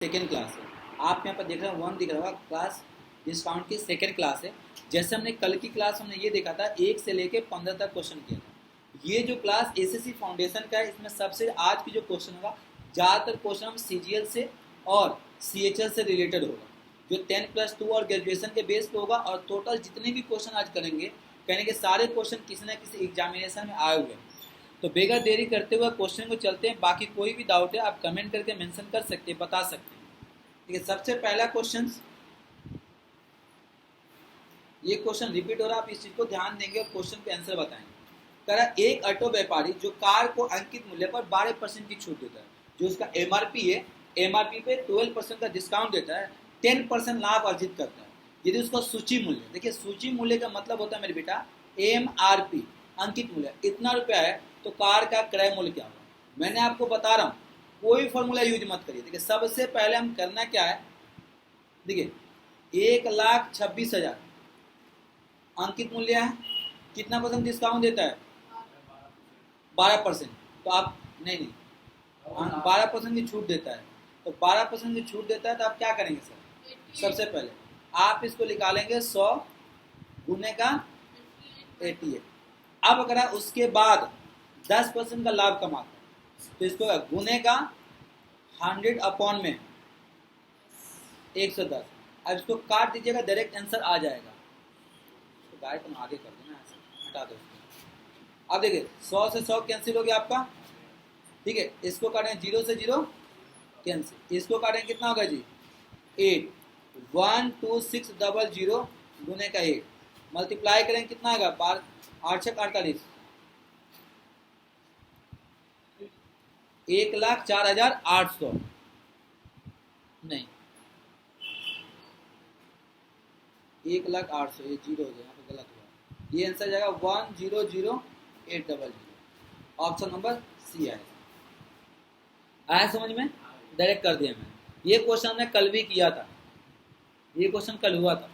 Second class है। आप यहाँ पर देख रहे हैं 1 दिख रहा होगा, क्लास डिस्काउंट की सेकेंड क्लास है। जैसे हमने कल की क्लास हमने ये देखा था 1 से लेके 15 तक क्वेश्चन किया था। ये जो क्लास एसएससी फाउंडेशन का है, इसमें सबसे आज की जो क्वेश्चन होगा ज़्यादातर क्वेश्चन हम सीजीएल से और सीएचएल से रिलेटेड होगा, जो 10+2 और ग्रेजुएशन के बेस पे होगा। और टोटल जितने भी क्वेश्चन आज करेंगे, कहने के सारे क्वेश्चन किसी न किसी एग्जामिनेशन में आए हुए हैं। तो बेगर देरी करते हुए क्वेश्चन को चलते हैं। बाकी कोई भी डाउट है आप कमेंट करके मेंशन कर सकते हैं, बता सकते हैं। ठीक है, सबसे पहला क्वेश्चन, ये क्वेश्चन रिपीट हो रहा है, आप इस चीज को ध्यान देंगे और क्वेश्चन के आंसर बताएंगे। कह रहा एक ऑटो व्यापारी जो कार को अंकित मूल्य पर 12% की छूट देता है, जो उसका एमआरपी है, एमआरपी पे 12% का डिस्काउंट देता है, 10% लाभ अर्जित करता है। यदि उसका सूची मूल्य, देखिए सूची मूल्य का मतलब होता है मेरे बेटा एमआरपी, अंकित मूल्य इतना रुपया है, तो कार का क्रय मूल्य क्या होगा। मैंने आपको बता रहा हूँ, कोई फॉर्मूला यूज मत करिए। देखिए सबसे पहले हम करना क्या है, देखिए 1,26,000 अंकित मूल्य है, कितना परसेंट डिस्काउंट देता है, 12%। तो आप नहीं 12% की छूट देता है, तो 12% की छूट देता है, तो आप क्या करेंगे सर, सबसे पहले आप इसको निकालेंगे 100 गुने का 88। अब अगर आप उसके बाद 10% का लाभ कमाते हैं, तो इसको गुने का 100 अपॉन में 110। अब इसको काट दीजिएगा, डायरेक्ट आंसर आ जाएगा। तो गाइड तुम आगे कर देना, ऐसे हटा दो। अब देखिए 100 से 100 कैंसिल हो गया आपका, ठीक है। इसको काटें 0 से 0 कैंसिल, इसको काटें कितना होगा जी 8, 12600 गुने का 8 मल्टीप्लाई करें कितना आएगा 8×6 = 48, 1,04,800 नहीं 1,08,000, ये 0 हो गया, यहाँ पे गलत हुआ। ये आंसर जाएगा 1,00,800। ऑप्शन नंबर सी आया समझ में, डायरेक्ट कर दिया मैंने। ये क्वेश्चन हमने कल भी किया था, ये क्वेश्चन कल हुआ था।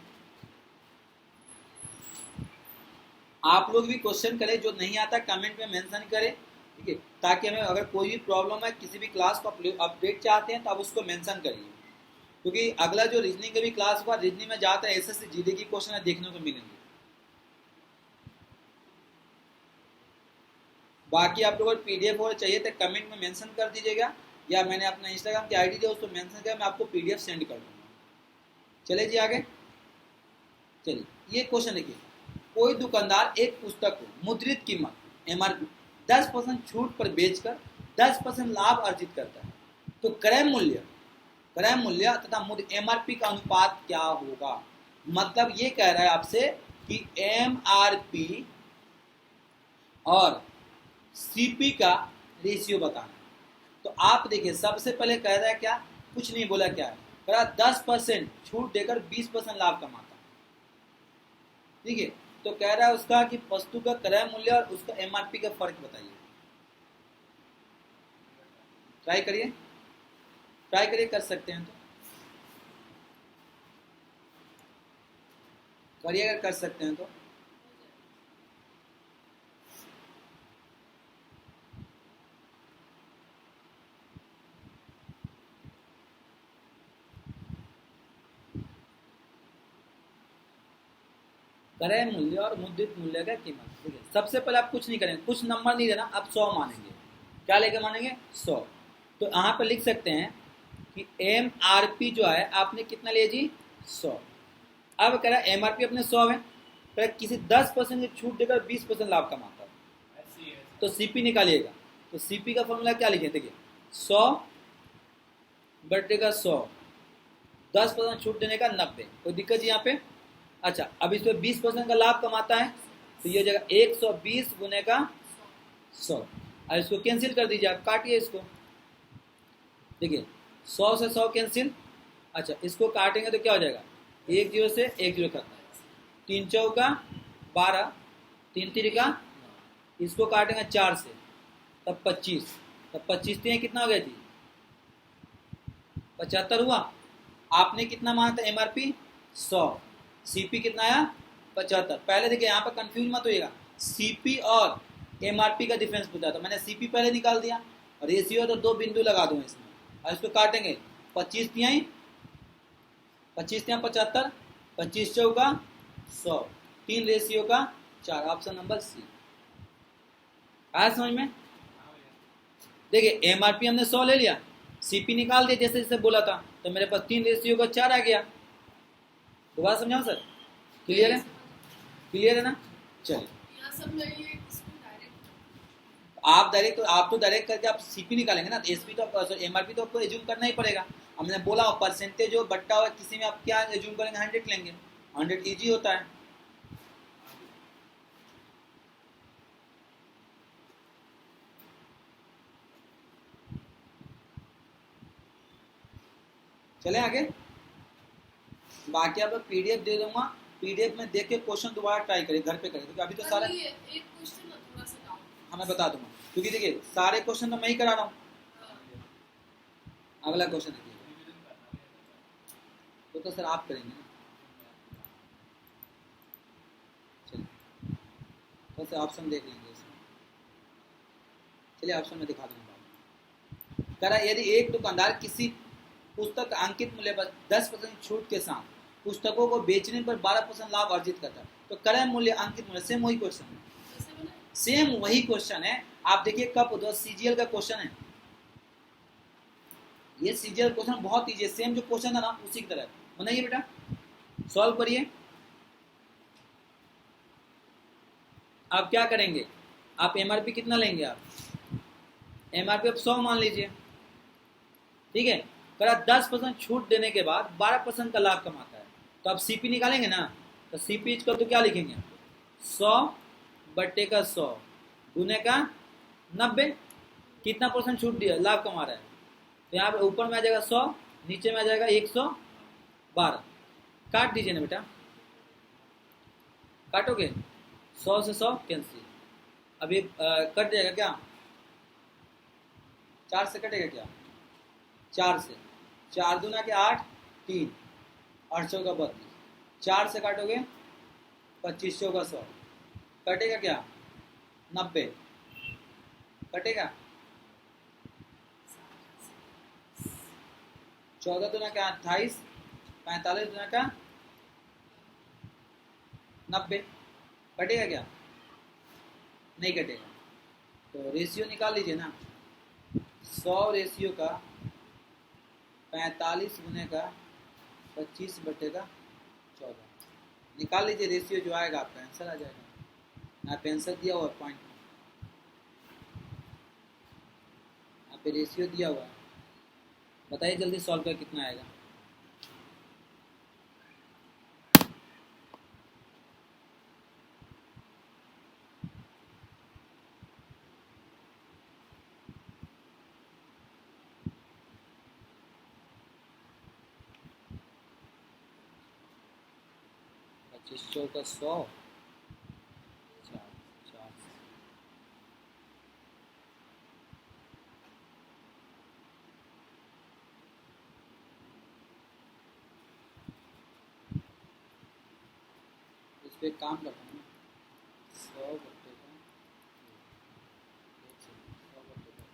आप लोग भी क्वेश्चन करें, जो नहीं आता कमेंट में मेंशन करें, ठीक है, ताकि हमें अगर कोई भी प्रॉब्लम है, किसी भी क्लास को अपडेट चाहते हैं तो आप उसको मेंशन करिए। क्योंकि अगला जो रीजनिंग का भी क्लास हुआ, रीजनिंग में जाता है एसएससी जीडी की क्वेश्चन देखने को मिलेंगे। बाकी आप लोगों को पीडीएफ और चाहिए तो कमेंट में मेंशन कर दीजिएगा, या मैंने अपना इंस्टाग्राम की आईडी दिया उसको मेंशन किया, मैं आपको पीडीएफ सेंड कर दूंगा। चलिए जी आगे चलिए। ये क्वेश्चन देखिए, कोई दुकानदार एक पुस्तक को मुद्रित कीमत एमआरपी 10% छूट पर बेचकर 10% लाभ अर्जित करता है, तो क्रय मूल्य तथा मूल्य एमआरपी का अनुपात क्या होगा। मतलब ये कह रहा है आपसे कि एमआरपी और सीपी का रेशियो बताना। तो आप देखिए सबसे पहले कह रहा है क्या, कुछ नहीं बोला, क्या है कह रहा 10% छूट देकर 20% लाभ कमाता, ठीक है। तो कह रहा है उसका कि वस्तु का क्रय मूल्य और उसका एमआरपी का फर्क बताइए। ट्राई करिए कर सकते हैं तो करिए, अगर कर सकते हैं तो। क्रय मूल्य और मुद्रित मूल्य का कीमत, ठीक है। सबसे पहले आप कुछ नहीं करेंगे, कुछ नंबर नहीं देना, आप 100 मानेंगे। क्या लेके मानेंगे 100। तो यहाँ पर लिख सकते हैं कि एमआरपी जो है आपने कितना लिया जी 100। अब कह रहा है एमआरपी अपने 100 है, कह किसी 10% की छूट देकर 20% लाभ कमाता है, तो सीपी निकालिएगा। तो सीपी का फॉर्मूला क्या लिखे, देखिए 100 बटेगा 100, 10% छूट देने का 90। कोई दिक्कत जी यहाँ पे। अच्छा, अब इस पर 20% का लाभ कमाता है, तो ये जगह 120 गुने का 100। अब इसको कैंसिल कर दीजिए, आप काटिए इसको, देखिए 100 से 100 कैंसिल। अच्छा, इसको काटेंगे तो क्या हो जाएगा, 1 0 से 1 0 करता है, 3 चौका 12, 3 तिरिका, इसको काटेंगे 4 से तब 25, तब 25 3 कितना हो गया जी 75 हुआ। आपने कितना माना था एमआरपी 100, सीपी कितना आया 75। पहले देखिए यहाँ पर कंफ्यूज मत होइएगा, सीपी और एमआरपी का डिफरेंस पूछा था, मैंने सीपी पहले निकाल दिया, रेशियो तो 2 बिंदु लगा दूंगा इसमें, और इसको काटेंगे 25 तिहाई 75, 25 चौका 100, 3 रेशियो का 4, ऑप्शन नंबर सी। आया समझ में? देखिए एमआरपी हमने 100 ले लिया, सीपी निकाल दिया जैसे जैसे बोला था, तो मेरे पास 3 रेशियो का 4 आ गया। दोबारा समझाओ सर, क्लियर है? क्लियर है ना? चलिए आप तो डायरेक्ट करके आप सीपी निकालेंगे ना, एसपी तो एमआरपी तो आपको एज्यूम करना ही पड़ेगा। हमने बोला परसेंटेज जो बट्टा हुआ किसी में आप क्या एज्यूम करेंगे, 100 लेंगे, 100 इजी होता है। चले आगे। बाकी आप पीडीएफ दे दूंगा, पीडीएफ में देख के क्वेश्चन दोबारा ट्राई करें, घर पे करें, क्योंकि अभी तो सारे एक क्वेश्चन ना थोड़ा सा डाउट मैं बता दूंगा, क्योंकि देखिए सारे क्वेश्चन तो मैं ही करा रहा हूँ। अगला क्वेश्चन देखिए, तो सर आप करेंगे ना। चलिए तो सर ऑप्शन देख लेंगे इसमें। चलिए ऑप्शन में दिखा दूंगा। कह रहा यदि एक दुकानदार किसी पुस्तक का अंकित मूल्य पर 10% छूट के साथ पुस्तकों को बेचने पर 12% लाभ अर्जित करता है, तो क्रय मूल्य अंकित मूल्य सेम वही क्वेश्चन है, सेम वही क्वेश्चन है। आप देखिए कब सीजीएल का क्वेश्चन है, ये सीजीएल क्वेश्चन बहुत ईजी है, सेम जो क्वेश्चन है ना उसी की तरह बनाइए बेटा, सॉल्व करिए। आप क्या करेंगे, आप एमआरपी कितना लेंगे, आप एमआरपी आप 100 मान लीजिए, ठीक है। करा 10% छूट देने के बाद 12% का लाभ कमाता है, तो आप सीपी निकालेंगे ना, तो सीपी का तो क्या लिखेंगे, 100 बट्टे का 100 गुने का 90, कितना परसेंट छूट दिया, लाभ कमा रहा है। तो यहाँ पे ऊपर में आ जाएगा 100, नीचे में आ जाएगा 112, काट दीजिए ना बेटा, काटोगे 100 से 100 कैंसिल, अभी कट जाएगा क्या, 4 से कटेगा क्या, 4 से 4 दूना के 8, 3 8 चौका 32, 4 से काटोगे 25 चौका 100, कटेगा क्या 90, कटेगा 14 दूना का 28, 45 दूना का 90, कटेगा क्या, नहीं कटेगा। तो रेशियो निकाल लीजिए ना, 100 रेशियो का 45 गुने का 25 बटे का 14, निकाल लीजिए रेशियो, जो आएगा आपका आंसर आ जाएगा। यहाँ पे आंसर दिया हुआ पॉइंट, यहाँ पे रेशियो दिया हुआ है, बताइए जल्दी सॉल्व कर कितना आएगा। चौ का 100, 4 इस पे काम करता हूँ, 100 बट्टे का 100 बट्टे का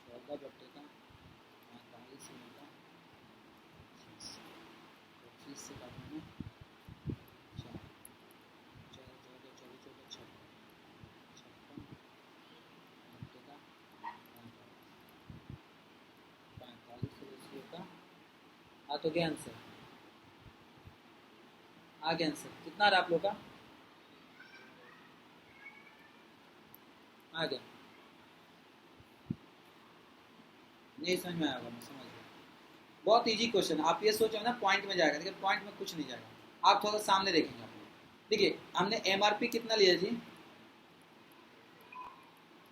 14 बट्टे का 45 का 25 से काटना है 4, 14 14 14 56 बट्टे का 45 रेशियो का आ, तो क्या आंसर आ गया, आंसर कितना रहा आप लोग का, आ गया, नहीं समझ में आएगा, मैं समझ गया, बहुत इजी क्वेश्चन। आप ये सोचो ना पॉइंट में जाएगा, लेकिन पॉइंट में कुछ नहीं जाएगा, आप थोड़ा सामने देखेंगे। आप लोग देखिए हमने एमआरपी कितना लिया जी,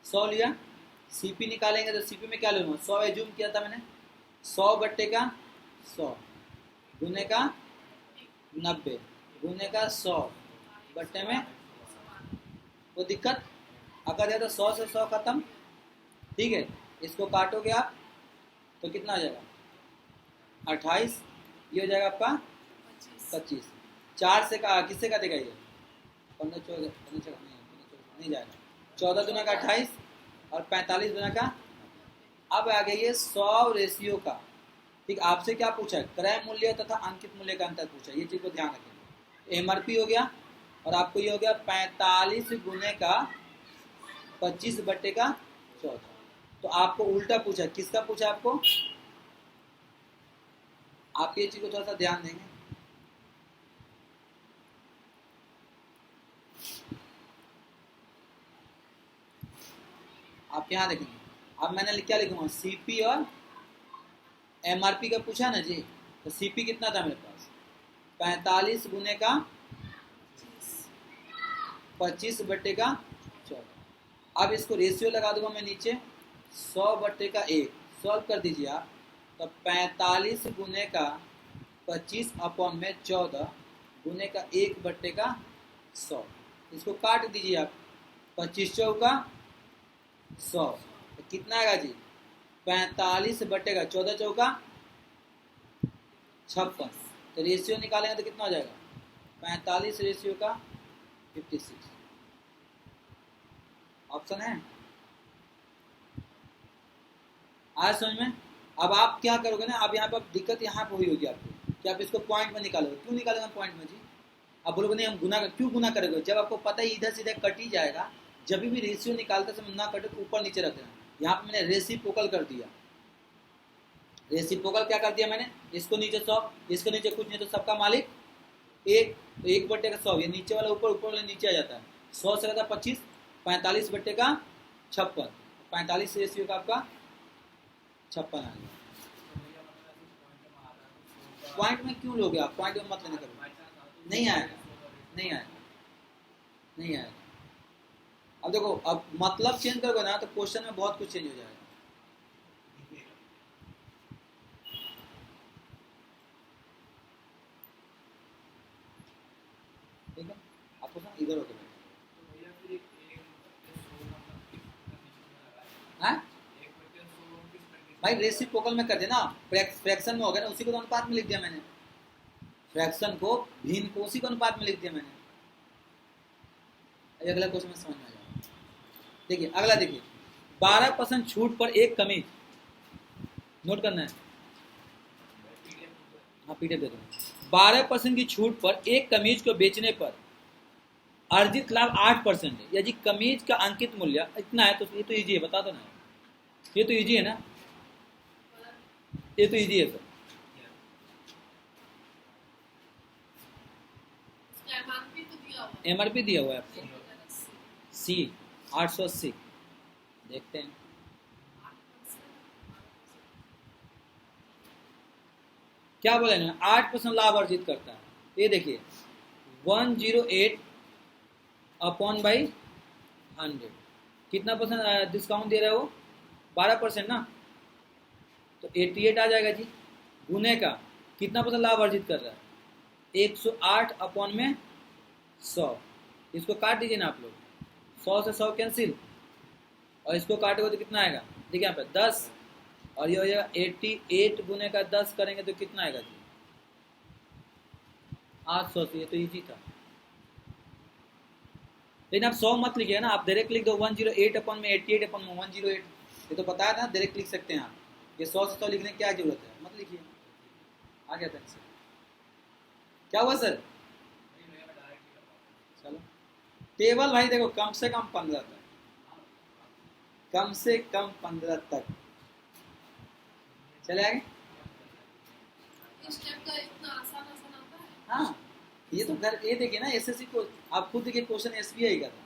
100 लिया, सीपी निकालेंगे तो सीपी में क्या लूँगा, 100 एज्यूम किया था मैंने, 100 बट्टे का 100 गुने का 90 गुने का 100 बट्टे में, वो दिक्कत अगर है तो 100 से 100 खत्म, ठीक है। इसको काटोगे आप तो कितना आ जाएगा 28, ये हो जाएगा आपका 25, 4 से किससे काटेगा ये 15 14 नहीं जाएगा, 14 दुना का 28 और 45 दुना का अब आ गई है 100 रेशियो का। ठीक, आपसे क्या पूछा है, क्रय मूल्य तथा अंकित मूल्य का अंतर पूछा है, ये चीज को ध्यान रखेंगे। एमआरपी हो गया और आपको ये हो गया 45 गुने का 25 बट्टे का 14। तो आपको उल्टा पूछा, किसका पूछा आपको, आप ये चीज को थोड़ा सा ध्यान देंगे। आप यहाँ देखेंगे, अब मैंने क्या लिखूंगा, सीपी और एमआरपी का पूछा ना जी, तो सीपी कितना था मेरे पास, 45 गुने का 25 बट्टे का 14। अब इसको रेशियो लगा दूंगा मैं नीचे, 100 बट्टे का 1, सॉल्व कर दीजिए आप, तो 45 गुने का 25 अपॉन में 14 गुने का 1 बट्टे का 100, इसको काट दीजिए आप, 25 चौका 100, तो कितना आएगा जी, 45 बट्टे का 14 चौका 56। तो रेशियो निकालेंगे तो कितना हो जाएगा, 45 रेशियो का 56। ऑप्शन है, आज समझ में। अब आप क्या करोगे ना, अब यहाँ पर दिक्कत यहाँ पर हुई होगी आपको कि आप इसको पॉइंट में निकालोगे। क्यों निकालेंगे पॉइंट में जी, आप बोलोगे नहीं हम गुना क्यों गुना करेंगे, जब आपको पता ही इधर सीधे कट ही जाएगा। जब भी रेशियो निकालते समय ना कटे तो ऊपर नीचे रख देना। यहाँ पे मैंने रेसिप्रोकल कर दिया, रेसिप्रोकल क्या कर दिया मैंने, इसको नीचे 100, इसको नीचे कुछ नहीं, तो सबका मालिक एक, तो 1 बट्टे का 100, ये नीचे वाला ऊपर, ऊपर वाला नीचे आ जाता है। 100 से रहता 25, 45 बट्टे का 56, 45 रेशियो का आपका 56 आ गया। पॉइंट में क्यों लोगे आप, पॉइंट में मत लेने करो, नहीं आएगा, नहीं आएगा, नहीं आएगा। अब देखो, अब मतलब चेंज करोगे ना तो क्वेश्चन में बहुत कुछ चेंज हो जाएगा। ठीक है, आपको ना इधर होकर भाई रेसिप्रोकल में कर देना, फ्रैक्शन में हो गया ना, उसी को तो अनुपात में लिख दिया मैंने, फ्रैक्शन को भिन्न को उसी को अनुपात में लिख दिया मैंने। अगला क्वेश्चन में समझ में आ जाएगा। देखिए अगला, देखिए 12% छूट पर एक कमीज, नोट करना है, हाँ पीडीएफ दे दो। 12% की छूट पर एक कमीज को बेचने पर अर्जित लाभ 8% है, यदि कमीज का अंकित मूल्य इतना है, तो ये तो इजी है, बता दो ना, ये तो इजी है ना, ये तो इजी है सर। एमआरपी दिया हुआ है आपको, सी 880, देखते हैं क्या बोले ना, 8% लाभ अर्जित करता है। ये देखिए 108 अपॉन बाई 100, कितना परसेंट डिस्काउंट दे रहा है वो, 12% ना, तो 88 आ जाएगा जी। गुने का कितना परसेंट लाभ अर्जित कर रहा है, 108 अपॉन में 100, इसको काट दीजिए ना आप लोग, 100 से 100 कैंसिल, और इसको काटोगे तो कितना आएगा, देखिए यहाँ पे 10, और ये हो जाएगा 88 गुने का 10 करेंगे तो कितना आएगा जी, 800। ये तो इजी था, लेकिन आप 100 मत लिखिए ना, आप डायरेक्ट लिख दो 108 अपॉन में 88 अपॉन में 108, ये तो पता है ना, डायरेक्ट लिख सकते हैं आप, ये 100 से 100 लिखने की क्या जरूरत है, मत लिखिए। आ गया था सर, क्या हुआ सर, चलो टेबल भाई देखो कम से कम 15 तक, कम से कम 15 तक चले आगे। हाँ ये तो घर, ये देखिए ना एसएससी को, आप खुद देखिए क्वेश्चन एसबीआई का था,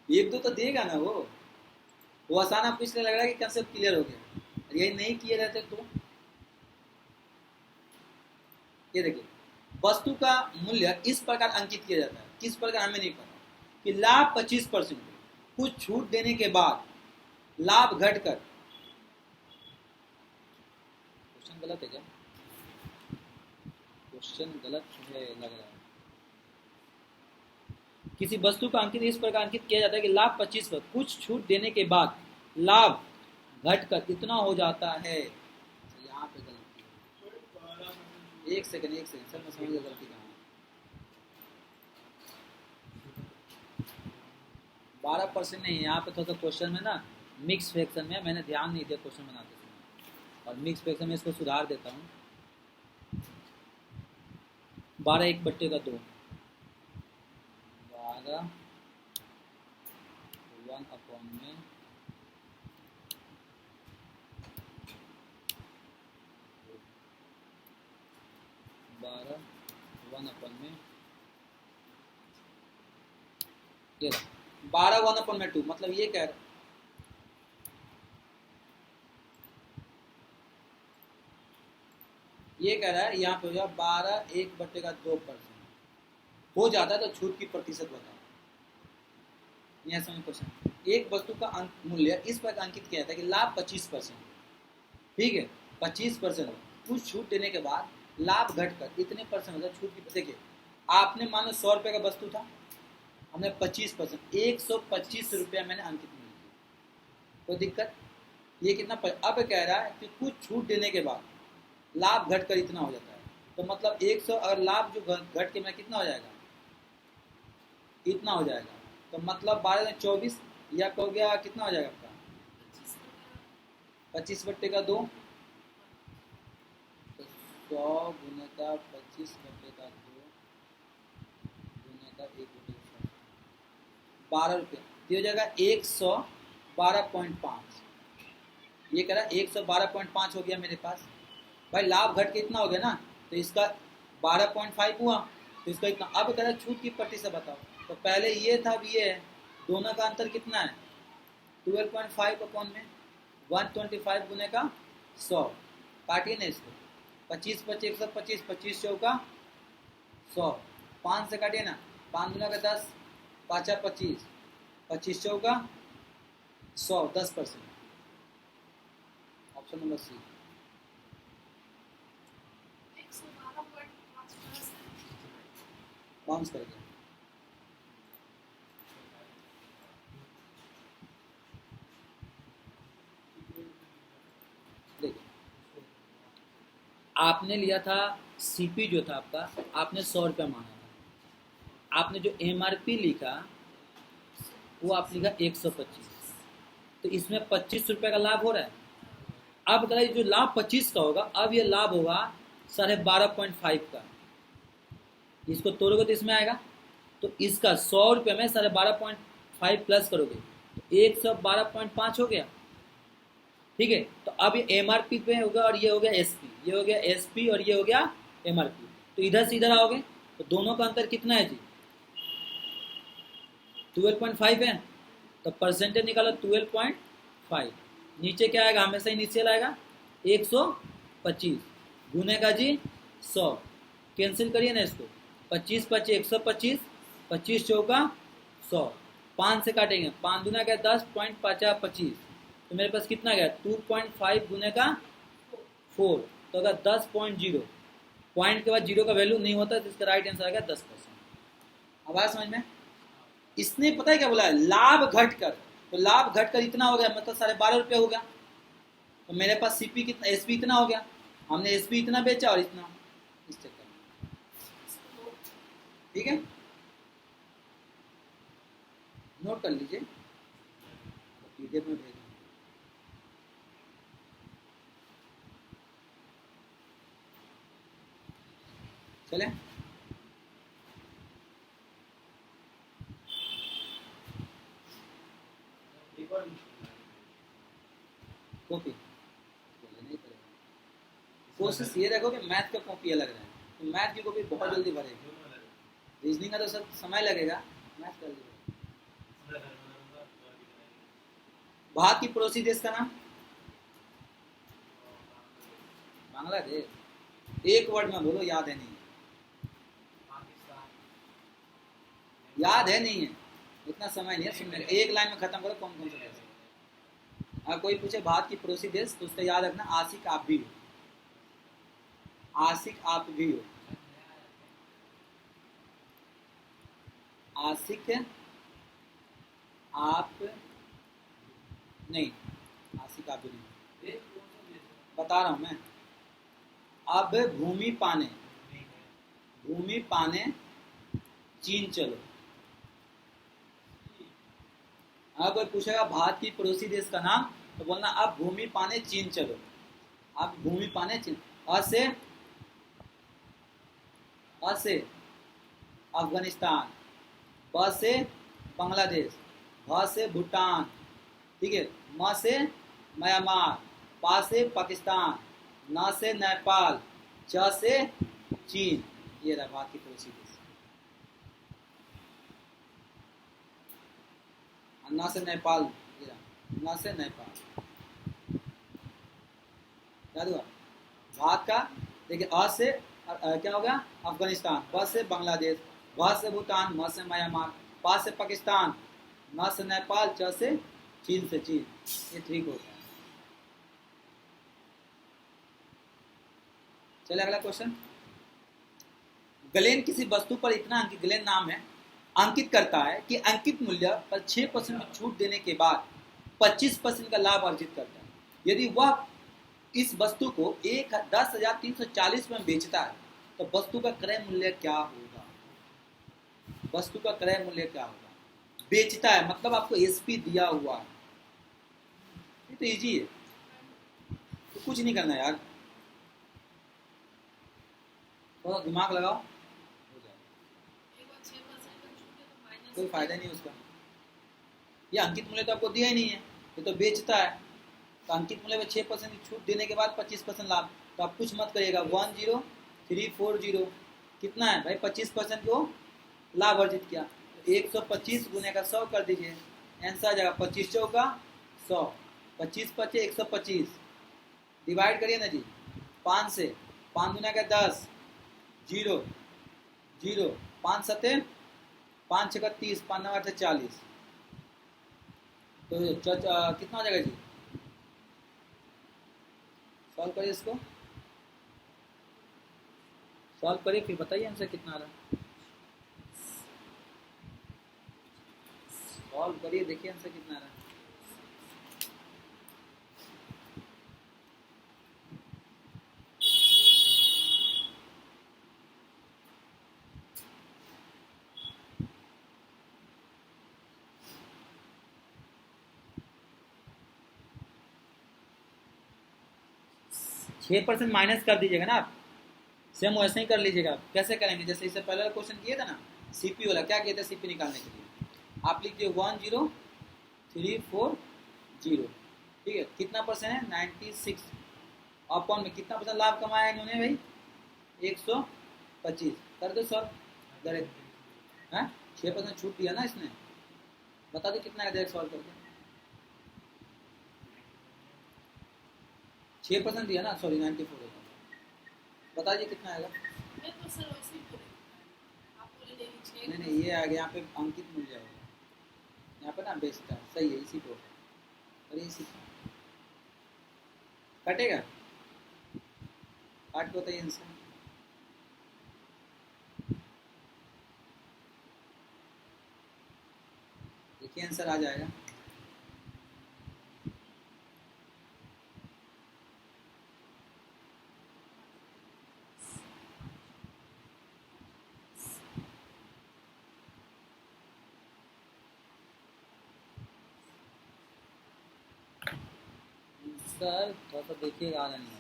एक दो तो देगा ना वो आसान आपको इसलिए लग रहा है कि कंसेप्ट क्लियर हो गया, यही नहीं किए रहते तो। ये देखिए वस्तु का मूल्य इस प्रकार अंकित किया जाता है, किस प्रकार हमें नहीं पता, कि लाभ 25%, कुछ छूट देने के बाद लाभ घटकर, क्वेश्चन गलत है क्या, क्वेश्चन गलत मुझे लग रहा है, किसी वस्तु का अंकित इस प्रकार अंकित किया जाता है कि लाभ 25%, कुछ छूट देने के बाद लाभ घटकर इतना हो जाता है। यहाँ पे गलती, एक सेकंड सर मैं समझ गया गलती कहाँ है। 12% नहीं, यहाँ पे थोड़ा सा क्वेश्चन में ना मिक्स फ्रैक्शन में मैंने ध्यान नहीं दिया क्वेश्चन बनाते और मिक्स फ्रैक्शन में इसको सुधार देता हूँ। 12 1 बट्टे का 2, 12 1 अपॉन में 12 1 अपॉन में ये 12 1 अपॉन में 2, मतलब ये कह रहा है यहाँ पे हो जाए 12 1 बट्टे का 2% हो जाता है तो छूट की प्रतिशत बताओ। यहाँ समय क्वेश्चन, एक वस्तु का मूल्य इस प्रकार अंकित किया जाता है कि लाभ 25%, ठीक है 25%, कुछ छूट देने के बाद लाभ घटकर इतने परसेंट होता है छूट की। देखिए आपने मान लो 100 रुपये का वस्तु था, हमने 25% 125 रुपया मैंने अंकित नहीं किया, कोई दिक्कत? ये कितना अब कह रहा है कि कुछ छूट देने के बाद लाभ घटकर इतना हो जाता है, तो मतलब 100 अगर लाभ जो घट के मैं कितना हो जाएगा, इतना हो जाएगा, तो मतलब 12 में 24 या हो गया कितना हो जाएगा आपका 25 बट्टे का 2, तो 100 गुने का 25 बट्टे का 2 गुने का 1 बट्टे का 12 रुपये, ये हो जाएगा 112.5। ये कह रहा है 112.5 हो गया मेरे पास। भाई लाभ घट के इतना हो गया ना, तो इसका 12.5 हुआ, तो इसका इतना। अब कह रहा है छूट की प्रतिशत बताओ, तो पहले ये था अब ये है, दोनों का अंतर कितना है 12.5 अपॉन में 125 गुने का 100, काटिए ना इसको, 25 25 125, 25 चौका 100, 5 से काटिए ना, 5 गुना का 10, 5 25, 25 चौका 100, 10%। Option number C. 112.5 बाउंस कर गया। देखिए आपने लिया था सीपी जो था आपका, आपने 100 रुपया माना था, आपने जो एमआरपी लिखा वो आप लिखा 125, तो इसमें 25 रुपये का लाभ हो रहा है। अब कह जो लाभ 25 का होगा, अब ये लाभ होगा 12.5 का, इसको तोड़ोगे तो इसमें आएगा, तो इसका 100 रुपये में 12.5 प्लस करोगे तो 112.5 हो गया, ठीक है। तो अब ये एमआरपी पे होगा और ये हो गया एसपी, ये हो गया एसपी और ये हो गया एमआरपी, तो इधर से इधर आओगे तो दोनों का अंतर कितना है जी 12.5 है, तो परसेंटेज निकालो 12.5, नीचे क्या आएगा, हमेशा इनिशियल आएगा 125 गुने का जी 100, कैंसिल करिए ना इसको, 25 25 125, 25 चौका 100, 5 से काटेंगे, 5 गुना क्या 10.25, तो मेरे पास कितना गया 2.5 गुने का 4, तो अगर 10.0 पॉइंट के बाद जीरो का वैल्यू नहीं होता तो इसका राइट आंसर आ गया 10%। अब आया समझ में? इसने पता है क्या बोला, लाभ घटकर, तो लाभ घटकर इतना हो गया मतलब 12.5 रुपये हो गया, तो मेरे पास सीपी कितना, एसपी इतना हो गया, हमने एसपी इतना बेचा और इतना, इस चक्कर में, ठीक है नोट कर लीजिए, पीडीएफ में भेज चले। कॉपी नहीं पड़ेगा, कोशिश ये रखो कि मैथ का कॉपी अलग रहे, तो मैथ की कॉपी बहुत जल्दी भरेगी, रीजनिंग का तो सब समय लगेगा, मैथ कर लीजिए। भारत की पड़ोसी देश का नाम, बांग्लादेश, एक वर्ड में बोलो, याद है नहीं है, याद है नहीं है, इतना समय नहीं है सुनने, एक लाइन में खत्म करो कौन कौन से देश। अगर कोई पूछे भारत की पड़ोसी देश तो उसका याद रखना आशिक आप भी हो, आशिक आप भी हो, आशिक आप नहीं, आशिक आप भी नहीं, बता रहा हूं मैं। अब भूमि पाने चीन चलो, अगर कोई पूछेगा भारत की पड़ोसी देश का नाम तो बोलना अब भूमि पाने चीन चलो, आप भूमि पाने चिन्ह अ से अफगानिस्तान, ब से बांग्लादेश, भ से भूटान, ठीक है, म से म्यांमार, पा से पाकिस्तान, न से नेपाल, च से चीन। ये रहा बाकी पड़ोसी देश। न से नेपाल, ये रहा न से नेपाल। याद हुआ भारत का। देखिए अ से क्या हो गया अफगानिस्तान, ब से बांग्लादेश, भ से भूटान, म से म्यांमार, पा से पाकिस्तान, न से नेपाल, च से चीन से चीन। ये ठीक होता है। चलिए अगला क्वेश्चन। गलेन किसी वस्तु पर इतना अंकित, गलेन नाम है, अंकित करता है कि अंकित मूल्य पर 6% की छूट देने के बाद 25% का लाभ अर्जित करता है। यदि वह इस वस्तु को 10,340 में बेचता है तो वस्तु का क्रय मूल्य क्या होगा? वस्तु का क्रय मूल्य क्या होगा? बेचता है मतलब आपको एसपी दिया हुआ है। ये तो इजी है, तो कुछ नहीं करना यार, थोड़ा दिमाग लगाओ हो जाएगा। एक बार 6% का छूट है तो माइनस कोई फायदा नहीं उसका। ये अंकित मूल्य तो आपको दिया ही नहीं है, ये तो बेचता है। तो अंकित मूल्य में 6% की छूट देने के बाद 25% लाभ। तो आप कुछ मत करिएगा। 10340 कितना है भाई? 25% को लाभ अर्जित किया तो 125 गुने का 100 कर दीजिए, आंसर आ जाएगा 25 चौका 100, 25 पचे 125, डिवाइड करिए ना जी 5 से, 5 गुना का 10, 0 0, 5 सते 5 छक्का 30, 5 नौ 8 40। तो कितना हो जाएगा जी? सॉल्व करिए इसको, सॉल्व करिए फिर बताइए आंसर कितना आ रहा है। सॉल्व करिए देखिए आंसर कितना आ रहा है। छः % माइनस कर दीजिएगा ना आप, सेम वैसे ही कर लीजिएगा। कैसे करेंगे? जैसे इससे पहले वाला क्वेश्चन किए थे ना सीपी वाला, क्या किए थे सीपी निकालने के लिए? आप लिखिए 10340, ठीक है, कितना परसेंट है? 96। अपॉन में कितना परसेंट लाभ कमाया इन्होंने भाई? 125। कर दो सर डायरेक्ट। हाँ 6% छूट दिया ना इसने, बता दो कितना है डायरेक्ट सॉल्व करके। 6% दिया ना, सॉरी 94 होगा। बता दीजिए कितना आएगा। मैं तो सर वैसे ही बोले आप बोले नहीं 6। नहीं ये आ गया यहाँ पे अंकित मूल्य होगा, यहाँ पे ना बेचता है, सही है इसी को। अरे इसी कटेगा, काट बताइए आंसर। देखिए आंसर आ जाएगा। सर थोड़ा सा देखिएगा, आ नहीं है।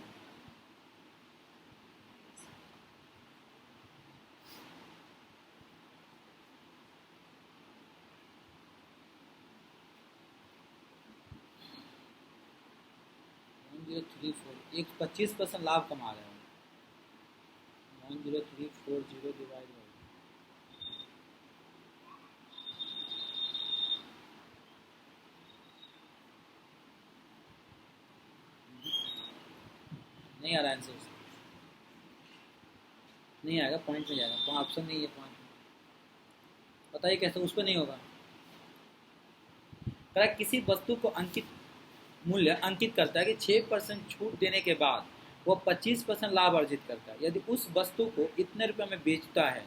एक 25% लाभ कमा रहे हैं। 10340 डिवाइड बाई, नहीं आ रहा आंसर, नहीं आएगा, पॉइंट में जाएगा, ऑप्शन नहीं है पॉइंट में। बताइए कैसे उस पर नहीं होगा? करेक्ट, किसी वस्तु को अंकित मूल्य अंकित करता है कि 6% छूट देने के बाद वो 25% लाभ अर्जित करता है। यदि उस वस्तु को इतने रुपए में बेचता है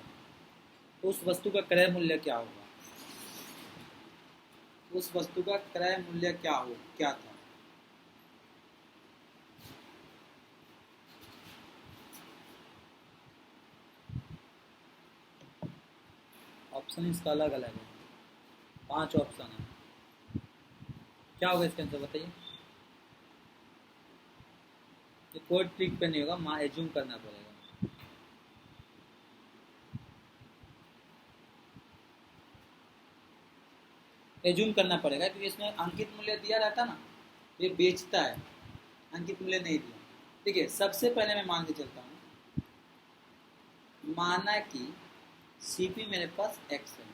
तो उस वस्तु का क्रय मूल्य क्या होगा? उस वस्तु का क्रय मूल्य क्या था? ऑप्शन इसका अलग अलग है, 5 ऑप्शन है। क्या होगा इसके आंसर बताइए? कोई ट्रिक पे नहीं होगा, एज्यूम करना पड़ेगा। एज्यूम करना पड़ेगा क्योंकि इसमें अंकित मूल्य दिया रहता ना, ये बेचता है, अंकित मूल्य नहीं दिया। ठीक है, सबसे पहले मैं मान के चलता हूँ, माना कि सीपी मेरे पास एक्स है,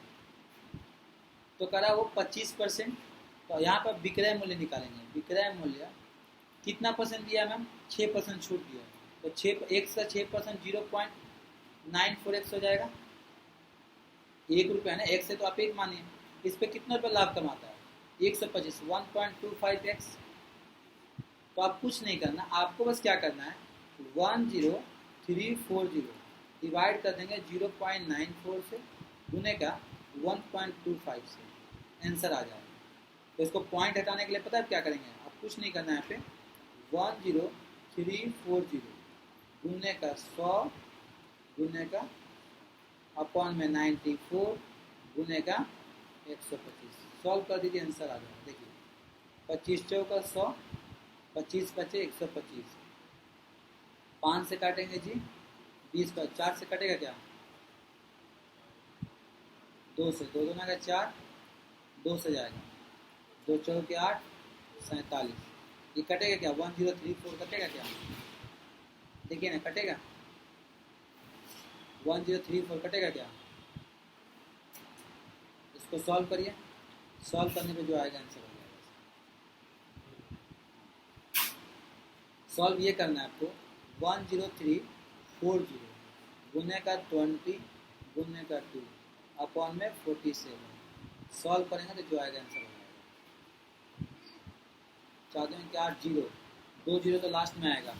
तो करा वो 25%, तो यहाँ पर विक्रय मूल्य निकालेंगे। विक्रय मूल्य कितना परसेंट दिया मैम? 6% छूट दिया, तो 6% 0.94x हो जाएगा। 1 रुपया है ना, एक से तो आप 1 मानिए, इस पे कितना रुपये लाभ कमाता है? 125, 1.25x। तो आप कुछ नहीं करना, आपको बस क्या करना है, 10340 डिवाइड कर देंगे 0.94 से, गुने का 1.25 से, आंसर आ जाएगा। तो इसको पॉइंट हटाने के लिए पता है क्या करेंगे, आप कुछ नहीं करना है, यहाँ पे 10340 गुने का 100 गुने का अपॉन में 94 गुने का 125, सॉल्व कर दीजिए, आंसर आ जाएगा। देखिए 25 चौका 100, 25 बचे 125, 5 से काटेंगे जी 20 पर, 4 से कटेगा क्या? 2 से, 2 दूना का 4, 2 से जाएगा, 2 चौके 8, 47, ये कटेगा क्या? 1034 कटेगा क्या? देखिए ना, कटेगा 1034 कटेगा क्या? इसको सॉल्व करिए, सॉल्व करने पे जो आएगा आंसर हो जाएगा। सॉल्व ये करना है आपको, 10340 गुने का 20 गुने का 2 अपॉन में 47, सॉल्व करेंगे तो जो आएगा आंसर हो जाएगा। चाहते हैं क्या? 0, 2 0 तो लास्ट में आएगा,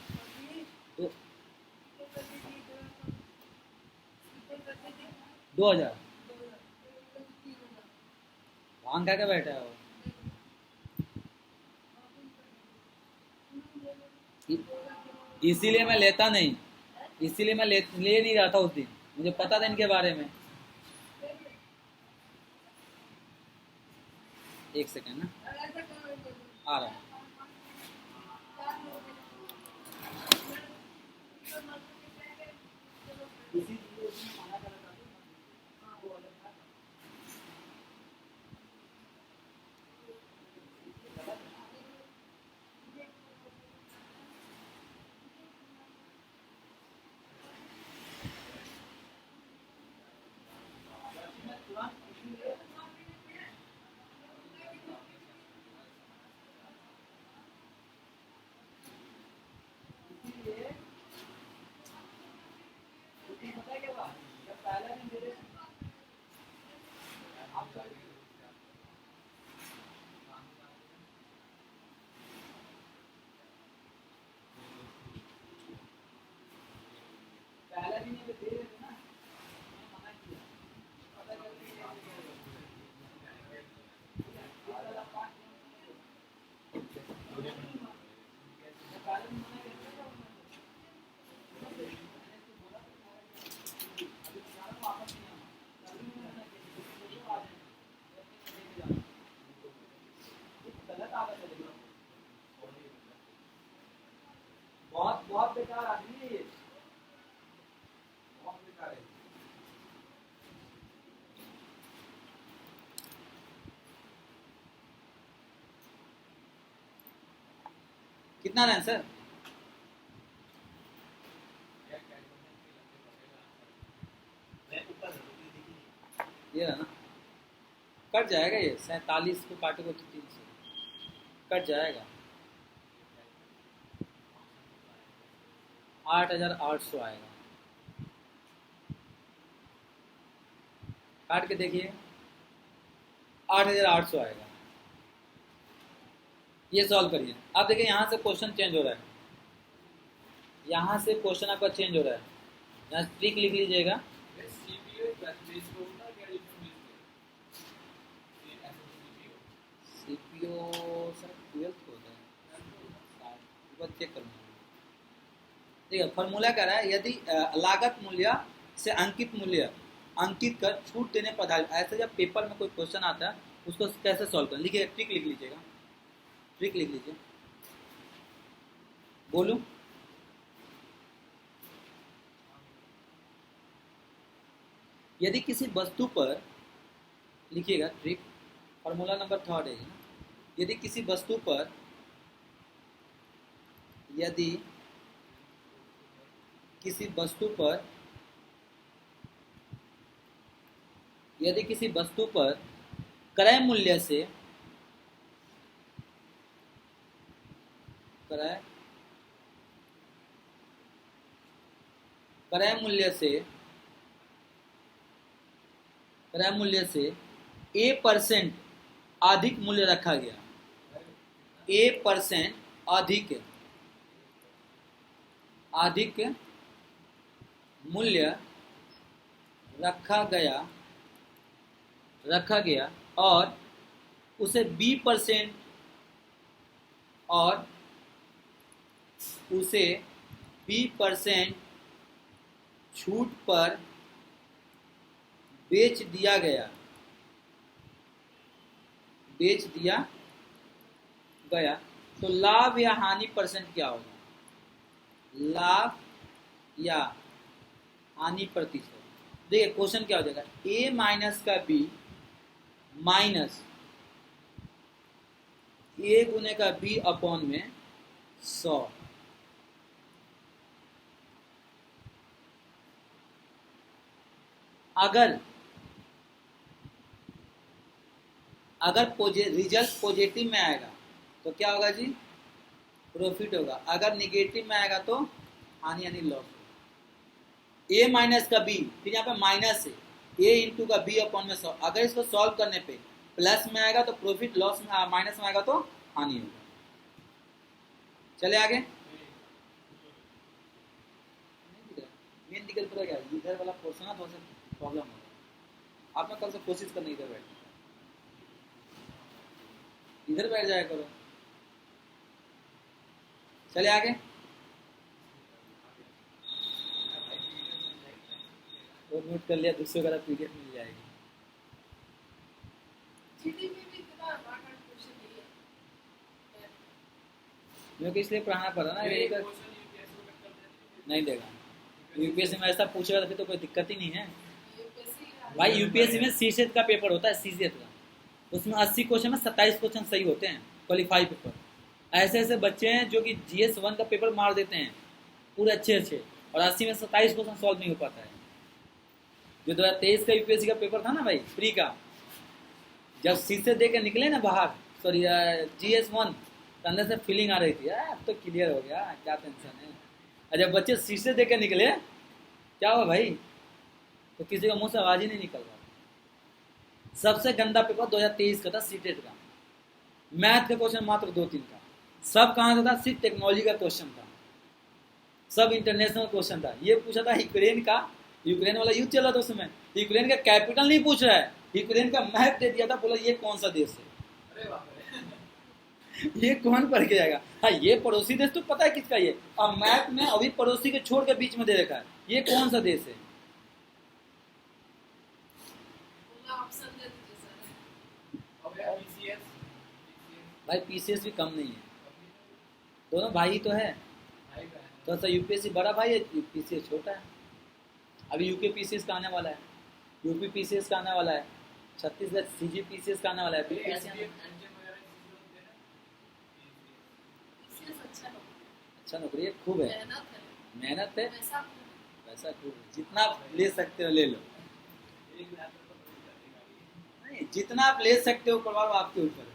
2000 भांग खा के बैठा है वो। इसीलिए मैं लेता नहीं, इसीलिए मैं ले नहीं रहा था उस दिन, मुझे पता था इनके बारे में। एक सेकंड ना, आ रहा है। बहुत बेकार आदमी है ये, बहुत बेकार है। कितना रहा सर? ये रहा ना, कट जाएगा ये, 47 को काटोगे तो 3 से कट जाएगा, 8800 आएगा। काट के देखिए 8800 आएगा। ये सॉल्व करिए। अब देखिए यहाँ से क्वेश्चन चेंज हो रहा है, यहाँ से क्वेश्चन आपका चेंज हो रहा है, यहाँ ट्रिक लिख लीजिएगा। सीपीओ सर 12th होता है, चेक करूँगा। ठीक है, फॉर्मूला कह रहा है, यदि लागत मूल्य से अंकित मूल्य अंकित कर छूट देने पर आधारित, ऐसे जब पेपर में कोई क्वेश्चन आता है उसको कैसे सॉल्व करें, लिखिए, ट्रिक लिख लीजिएगा, ट्रिक लिख लीजिए, बोलूं यदि किसी वस्तु पर, लिखिएगा ट्रिक, फॉर्मूला नंबर 3 है ना, यदि किसी वस्तु पर, यदि किसी वस्तु पर, यदि किसी वस्तु पर क्रय मूल्य से, क्रय मूल्य से A% अधिक मूल्य रखा गया, A% अधिक मूल्य रखा गया और उसे B% छूट पर बेच दिया गया, तो लाभ या हानि परसेंट क्या होगा? लाभ या हानि प्रतिशत। देखिए क्वेश्चन क्या हो जाएगा, A माइनस का B माइनस A गुने का B अपॉन में 100। अगर रिजल्ट पॉजिटिव में आएगा तो क्या होगा जी? प्रॉफिट होगा। अगर निगेटिव में आएगा तो हानि यानी लॉस। A माइनस का B, फिर यहाँ पे माइनस है, A इंटू का B अपॉन में 100। अगर इसको सॉल्व करने पे प्लस में आएगा तो प्रॉफिट, लॉस में माइनस में आएगा तो हानि होगा। चले आगे। मेन दिक्कत पता क्या, इधर वाला पोर्शन ना थोड़ा सा प्रॉब्लम होगा। आप ना कल से कोशिश करना इधर बैठ, इधर बैठ जाया करो। चले आगे। और नोट कर लिया, दूसरे वाला पीडीएफ मिल जाएगी। जीडी में भी इतना हार्ड क्वेश्चन नहीं है, क्योंकि इसलिए पढ़ाना पड़ा ना, नहीं देगा। यूपीएससी में ऐसा पूछेगा तो फिर तो कोई दिक्कत ही नहीं है भाई। यूपीएससी में सीसेट का पेपर होता है, सीसेट का, उसमें 80 क्वेश्चन में 27 क्वेश्चन सही होते हैं, क्वालिफाई पेपर। ऐसे बच्चे हैं जो कि GS 1 का पेपर मार देते हैं पूरे अच्छे, और 80 में 27 क्वेश्चन सॉल्व नहीं हो पाता है। जो 2023 का यूपीएससी का पेपर था ना भाई, प्री का, जब सीसेट दे के निकले ना बाहर, सॉरी GS 1, तो अंदर से फीलिंग आ रही थी, अब तो क्लियर हो गया, क्या टेंशन है। और जब बच्चे शीशे दे के निकले, क्या हुआ भाई, तो किसी का मुंह से आवाज ही नहीं निकल रहा। सबसे गंदा पेपर 2023 का था, सीटेट का। मैथ का क्वेश्चन मात्र 2-3 था। सब कहाँ था? सिर्फ टेक्नोलॉजी का क्वेश्चन था, सब इंटरनेशनल क्वेश्चन था। ये पूछा था यूक्रेन का, यूक्रेन वाला युद्ध चला था उस समय, यूक्रेन का कैपिटल नहीं पूछ रहा है, यूक्रेन का मैप दे दिया था, बोला ये कौन सा देश है। अरे बाप रे, ये कौन पढ़ के जाएगा? हाँ, ये पड़ोसी देश तो पता है किसका ये, और मैप में अभी पड़ोसी के छोड़ के बीच में दे रखा है, ये कौन सा देश है। भाई पीसीएस भी कम नहीं है, दोनों भाई तो है। तो सा यूपीएससी बड़ा भाई है, पीसीएस छोटा है। अभी यूके पीसीएस का आने वाला है, यूपी पीसीएस का आने वाला है, छत्तीसगढ़ सीजी पीसीएस का आने वाला है। अच्छा नौकरी है, खूब है, मेहनत है, पैसा खूब है, जितना आप ले सकते हो ले लो, नहीं जितना आप ले सकते हो करवाओ, आपके ऊपर है।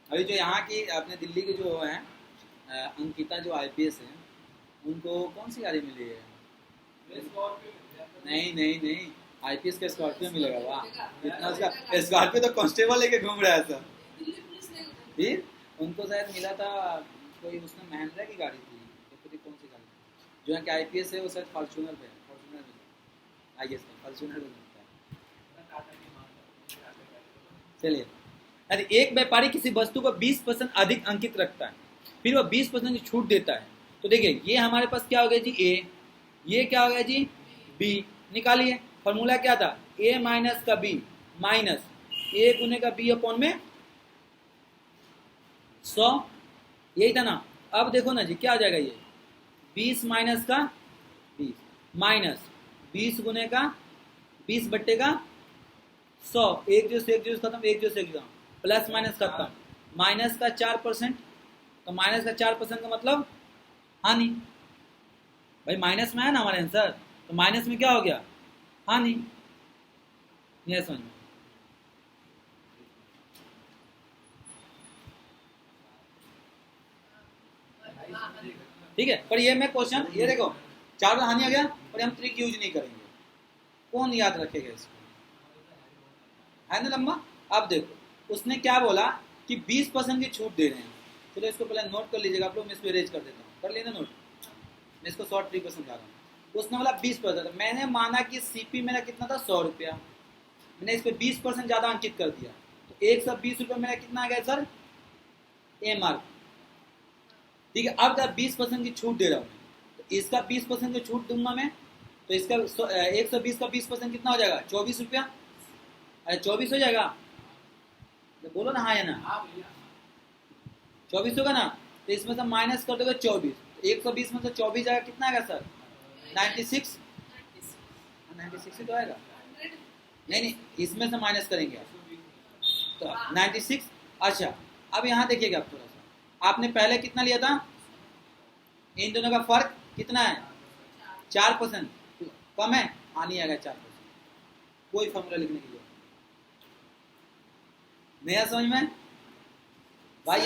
अभी जो यहाँ की अपने दिल्ली के जो हैं अंकिता, जो आईपीएस है, उनको कौन सी गाड़ी मिली है? नहीं, आईपीएस का स्कॉर्पियो मिलेगा। वाह, इतना उसका स्कॉर्पियो तो कांस्टेबल लेके घूम रहा है सर। फिर उनको शायद मिला था कोई, उसमें महिंद्रा की गाड़ी थी, तो कौन सी गाड़ी जो है कि आईपीएस है, वो शायद फॉर्च्यूनर पे, आईएएस में फॉर्च्यूनर में मिलता है। चलिए, यदि एक व्यापारी किसी वस्तु को 20% अधिक अंकित रखता है, फिर वह 20% की छूट देता है, तो देखिए ये हमारे पास क्या हो गया जी, ए, ये क्या हो गया जी, बी। निकालिए, फॉर्मूला क्या था, ए माइनस का बी माइनस ए गुने का बी अपॉन में 100, यही था ना। अब देखो ना जी क्या आ जाएगा, ये 20 माइनस का 20 माइनस 20 गुने का 20 बट्टे का 100, एक जो से खत्म, एक जो से खत्म, प्लस माइनस खत्म, माइनस का 4%, तो माइनस का 4% का मतलब हानि। भाई माइनस में है ना हमारे आंसर, तो माइनस में क्या हो गया, हानि। ये समझ में, ठीक है। पर ये मैं क्वेश्चन, ये देखो 4 हानि आ गया, पर हम ट्रिक यूज नहीं करेंगे, कौन याद रखेगा इसको, है ना लंबा। अब देखो उसने क्या बोला कि 20% की छूट दे रहे हैं, चलो इसको पहले नोट कर लीजिएगा आप लोग, मैं इसको इरेज कर देता हूँ, कर लेना नोट, मैं इसको शॉर्ट ट्रिक पर समझा रहा हूँ। उसने बोला 20%, मैंने माना कि सीपी मेरा कितना था 100 रुपया, मैंने इस पर 20% ज़्यादा अंकित कर दिया, तो 120 रुपये मेरा कितना आ गया सर, एम आर। ठीक है, अब जब 20% की छूट दे रहा हूँ मैं, तो इसका 20% की छूट दूंगा मैं, तो इसका 120 का 20% कितना हो जाएगा, 24 रुपया। अरे 24 हो जाएगा, तो बोलो ना हाँ या ना, 24 होगा ना, तो इसमें से माइनस कर दोगे 24, 120 में से 24 जाएगा, कितना आएगा सर, 96, 96 ही तो आएगा, नहीं नहीं इसमें से माइनस करेंगे आप, तो 96। अच्छा अब यहाँ देखिएगा आप थोड़ा सा, आपने पहले कितना लिया था, इन दोनों का फर्क कितना है, 4%, कम है, हानि आएगा 4%, कोई फॉर्मूला लिखने की जरूरत नहीं है, समझ में भाई।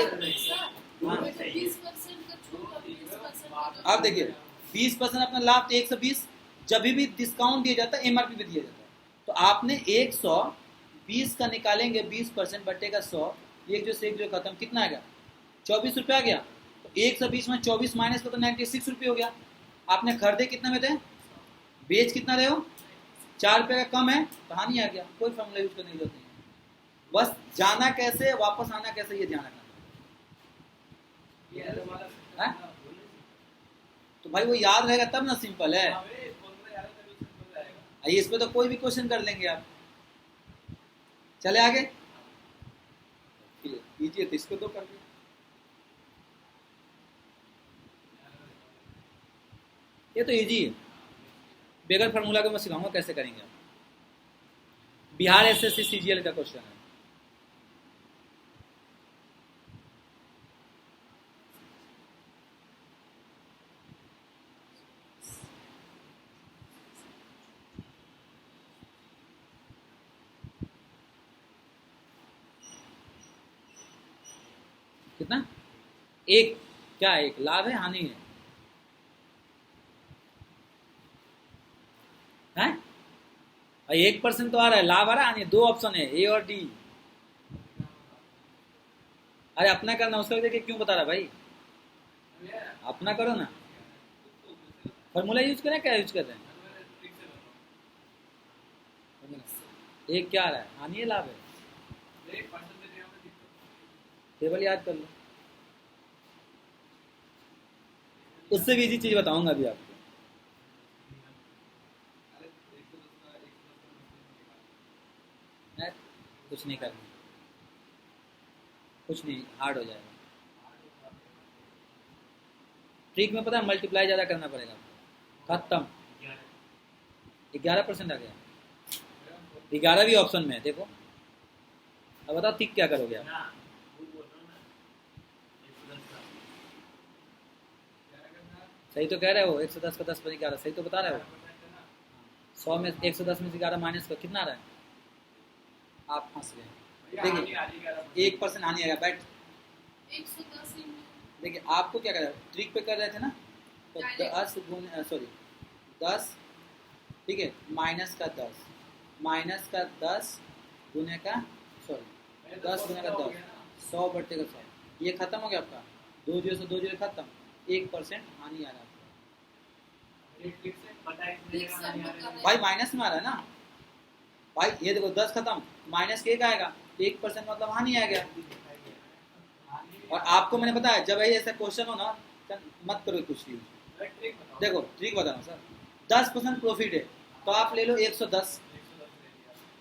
अब देखिए 20% अपना लाभ, तो 120, जब भी डिस्काउंट दिया जाता है एमआरपी पे दिया जाता है, तो आपने 120 का निकालेंगे 20% बट्टे का 100, एक जो से एक जो खत्म, कितना आएगा, 24 रुपये आ गया, तो 120 में 24 माइनस का तो 96 रुपये हो गया। आपने खरीदे कितना में थे, बेच कितना रहे हो, 4 रुपये का कम है, तो हानि आ गया, कोई फॉर्मूला यूज करने की जरूरत नहीं है, बस जाना कैसे वापस आना कैसे ये ध्यान रखना है? तो भाई वो याद रहेगा तब ना, सिंपल है, इस पे तो कोई भी क्वेश्चन कर लेंगे आप। चले आगे, कीजिए, तो इसको तो कर दिया, ये तो इजी है, बेगर फार्मूला को मैं सिखाऊंगा कैसे करेंगे आप। बिहार एसएससी सीजीएल का क्वेश्चन है, कितना, एक, क्या एक लाभ है हानि है, हैं? 1% तो आ रहा है, लाभ आ रहा है हानि, दो ऑप्शन है ए और डी। अरे अपना करना, उसका देखिए क्यों बता रहा भाई, अपना करो ना, फॉर्मूला यूज करें, क्या यूज कर रहे हैं, एक क्या आ रहा है, हानि है लाभ है, टेबल याद कर लो, उससे भी इजी चीज बताऊंगा अभी आपको। कुछ नहीं करना, कुछ नहीं, हार्ड हो जाएगा, ट्रिक में पता है मल्टीप्लाई ज्यादा करना पड़ेगा, खत्म, 11% आ गया, 11 भी ऑप्शन में है देखो। अब बताओ ठीक क्या करोगे आप, सही तो कह रहे हो, 110 का 10 पर 11, सही तो बता रहे हो, 100 में 110 में से 11 माइनस का कितना आ रहा है, आप फंस गए, देखिए 1% हानि आएगा, बैठ, 110 देखिए आपको क्या कर रहे हैं, ट्रिक पे कर रहे थे ना, तो 10 गुने, सॉरी 10, ठीक है, माइनस का 10 गुने का, सॉरी 10 गुने का 10, 100 बट्टे का 100, ये खत्म हो गया आपका, 2 जीरो से 2 जीरो खत्म, 1% हानि आ रहा है भाई, माइनस में आ रहा है ना भाई, ये देखो 10 खत्म, माइनस के 1 आएगा, 1% मतलब हानि आ गया। और आपको मैंने बताया जब ऐसा क्वेश्चन हो ना, मत करो कुछ यूज, देखो ट्रिक बताना सर, 10% प्रॉफिट है, तो आप ले लो 110,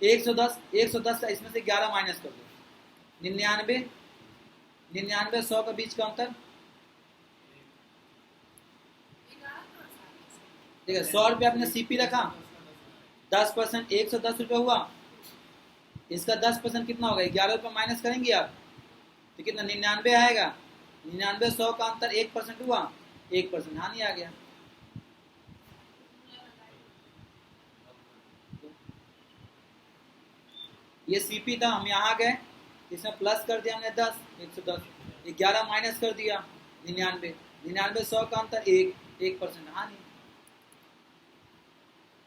110 का इसमें से 11 माइनस कर दो, 99, 100 का बीच का अंतर, ठीक है, 100 रुपये आपने सीपी रखा, 10%, 110 रुपये हुआ, इसका 10% कितना होगा, 11 रुपये माइनस करेंगे आप, तो कितना 99 आएगा। 99 100 का अंतर 1% हुआ, 1% हानि आ गया। ये सीपी था, हम यहाँ गए, इसमें प्लस कर दिया हमने 10, 110, 11 माइनस कर दिया 99, 99 100 का अंतर 1% हानि।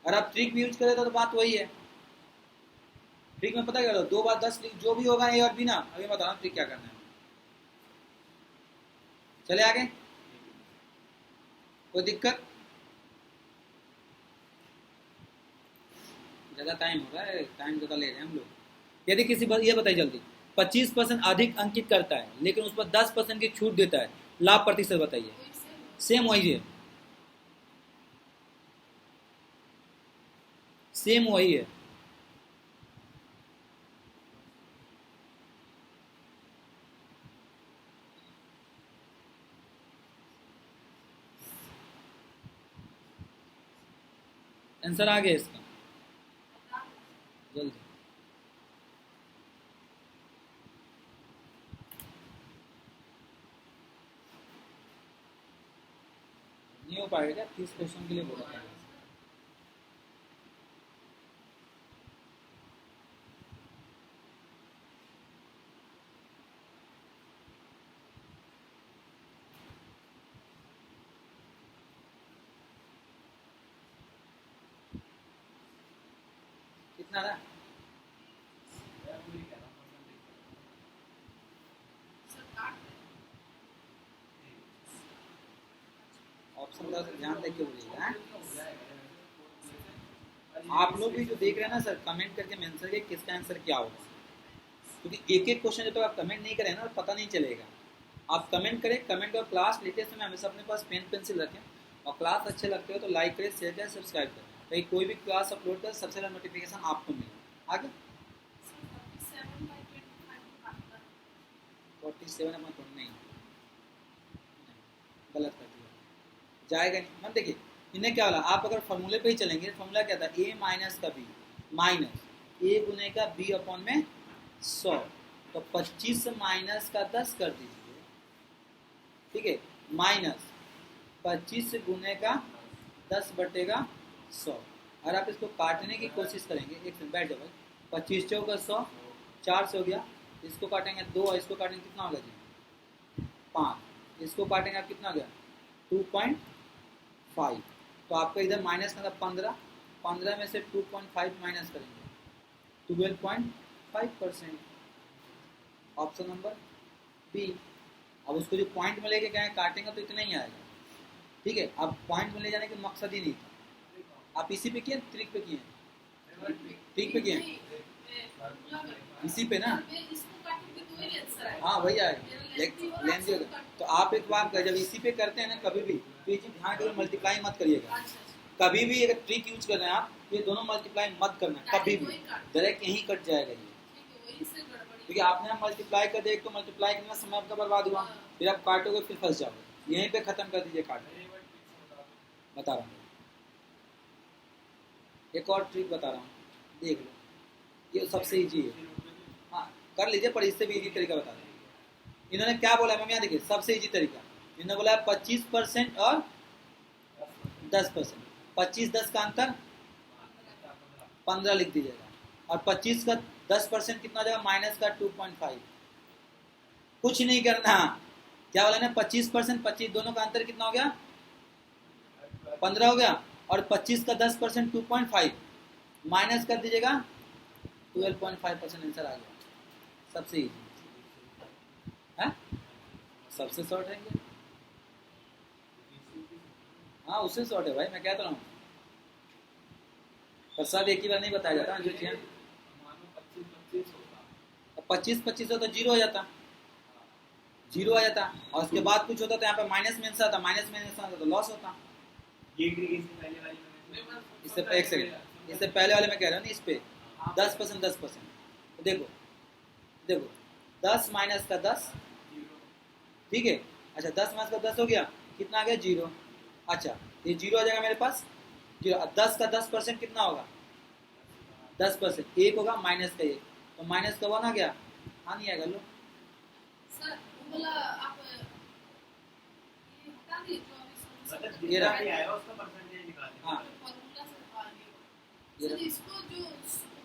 और अब ट्रिक भी यूज करें तो बात वही है। ट्रिक में पता क्या करो, 2 बार 10 जो भी होगा ए और बी ना, अभी बता रहा हूँ ट्रिक क्या करना है। चले आगे, कोई दिक्कत? ज्यादा टाइम हो रहा है, टाइम ज्यादा ले रहे हैं हम लोग। यदि किसी ये बताइए जल्दी, 25% अधिक अंकित करता है लेकिन उस पर 10% की छूट देता है, लाभ प्रतिशत बताइए। सेम वही है, सेम वही है। आंसर आ गया इसका, जल्दी। नहीं हो पाएगा क्या? 30 क्वेश्चन के लिए बोला था। कितना रहा? ऑप्शन का ध्यान देके बोलिएगा। आप लोग भी जो देख रहे हैं ना सर, कमेंट करके मेंशन करिए किसका आंसर क्या होगा, क्योंकि एक एक क्वेश्चन जब तक आप कमेंट नहीं करें ना पता नहीं चलेगा। आप कमेंट करें, कमेंट और क्लास लेते समय हमेशा अपने पास पेन पेंसिल रखें, और क्लास अच्छे लगते हो तो लाइक करें, शेयर करें, सब्सक्राइब करें, ताकि कोई भी क्लास अपलोड कर सबसे पहले नोटिफिकेशन आपको मिले। आगे 47 नहीं, गलत कर दिया, जाएगा नहीं। मतलब देखिए इन्हें क्या बोला, आप अगर फॉर्मूले पे ही चलेंगे, फॉर्मूला क्या था, ए माइनस का बी माइनस ए गुने का बी अपॉन में 100, तो 25 माइनस का 10 कर दीजिए, ठीक है, माइनस 25 गुने का 10 बटेगा 100। और आप इसको काटने की कोशिश करेंगे, एक मिनट बैठ जाओ भाई, 25 चौका 100, 4 से हो गया, इसको काटेंगे 2 और इसको काटेंगे कितना होगा जी 5, इसको काटेंगे आप कितना हो गया 2.5, तो आपका इधर माइनस का 15, 15 में से 2.5 माइनस करेंगे 12.5%, ऑप्शन नंबर बी। अब उसको जो पॉइंट में लेके गए काटेंगे तो इतना ही आएगा, ठीक है। अब पॉइंट में ले जाने का मकसद ही नहीं था, आप इसी पे किए, ट्रिक पे किए, ट्रिक पे किए, इसी पे ना, हाँ वही आएगा, लेंथ होगा। तो आप एक बात कर, जब इसी पे करते हैं ना कभी भी, तो ये चीज ध्यान करिए, मल्टीप्लाई मत करिएगा कभी भी। अगर ट्रिक यूज कर रहे हैं आप, ये दोनों मल्टीप्लाई मत करना कभी भी, डायरेक्ट यहीं कट जाएगा ये, क्योंकि आपने मल्टीप्लाई कर दिया, एक तो मल्टीप्लाई करना समय आपका बर्बाद हुआ, फिर आप काटोगे फिर फंस जाओगे, यहीं पे खत्म कर दीजिए काट। बता रहा हूँ, एक और ट्रिक बता रहा हूँ, देख लो, ये सबसे इजी है, हाँ कर लीजिए, पर इससे भी इजी तरीका बता रहा हूँ। इन्होंने क्या बोला है, यहाँ देखिए सबसे इजी तरीका, इन्होंने बोला है 25% और 10%, 25 10 का अंतर 15 लिख दीजिएगा, और 25 का 10% कितना हो जाएगा, माइनस का 2.5, कुछ नहीं करना। क्या बोला ना, 25% 25 दोनों का अंतर कितना हो गया 15 हो गया, और 25 का 10% 2.5 माइनस कर दीजिएगा 12.5%, आंसर आ गया। सबसे इजी है, सबसे शॉर्ट है ये, हाँ उससे शॉर्ट है भाई, मैं कहता रहा हूँ, पर सब एक ही बार नहीं बताया जाता जो चीज 25 हो तो जीरो हो जाता, जीरो आ जाता, और उसके बाद कुछ होता तो यहाँ पे माइनस में आंसर आता, माइनस में आंसर आता तो लॉस होता। इससे एक सेकंड, इससे पहले वाले में कह रहा हूँ ना, इस पे 10%, 10%, तो देखो देखो 10 माइनस का 10, ठीक है, अच्छा 10 माइनस का 10 हो गया, कितना आ गया 0, अच्छा ये 0 आ जाएगा मेरे पास, जीरो। 10% कितना होगा? 10%। एक होगा माइनस का एक, तो माइनस का 1 आ गया, हाँ नहीं आएगा लो। सर वो वाला आप ये हटा दीजिए जो अभी मतलब ये जितना रहा। भी आएगा उसका परसेंटेज निकालेंगे। हाँ फॉर्मूला से निकालिए। ये सर रहा। इसको जो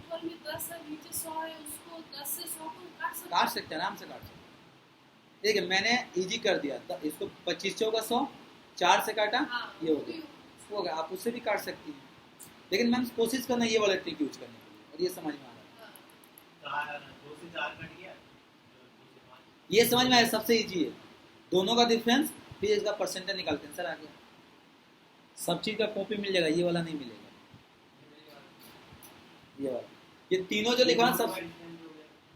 ऊपर में 10 है नीचे 100 है उसको 10 से 100 को काट सकते काट सकते हैं, आराम से काट सकते हैं। ठीक है, मैंने इजी कर दिया तो इसको 25 चौका 100, 4 से काटा, हाँ ये हो गया, हो गया। आप उससे भी काट सकती हैं, लेकिन मैंने कोशिश करना ये वाला ट्रिक यूज करने के लिए, और ये समझ में आ रहा है। 2 से 4 कट गया, 2 से 5। ये समझ में आया, सबसे इजी है। दोनों का डिफरेंस, फिर इसका परसेंटेज निकालते हैं। सर आ गया, सब चीज का कॉपी मिल जाएगा, ये वाला नहीं मिलेगा। ये वाला, ये तीनों जो लिखा है सब,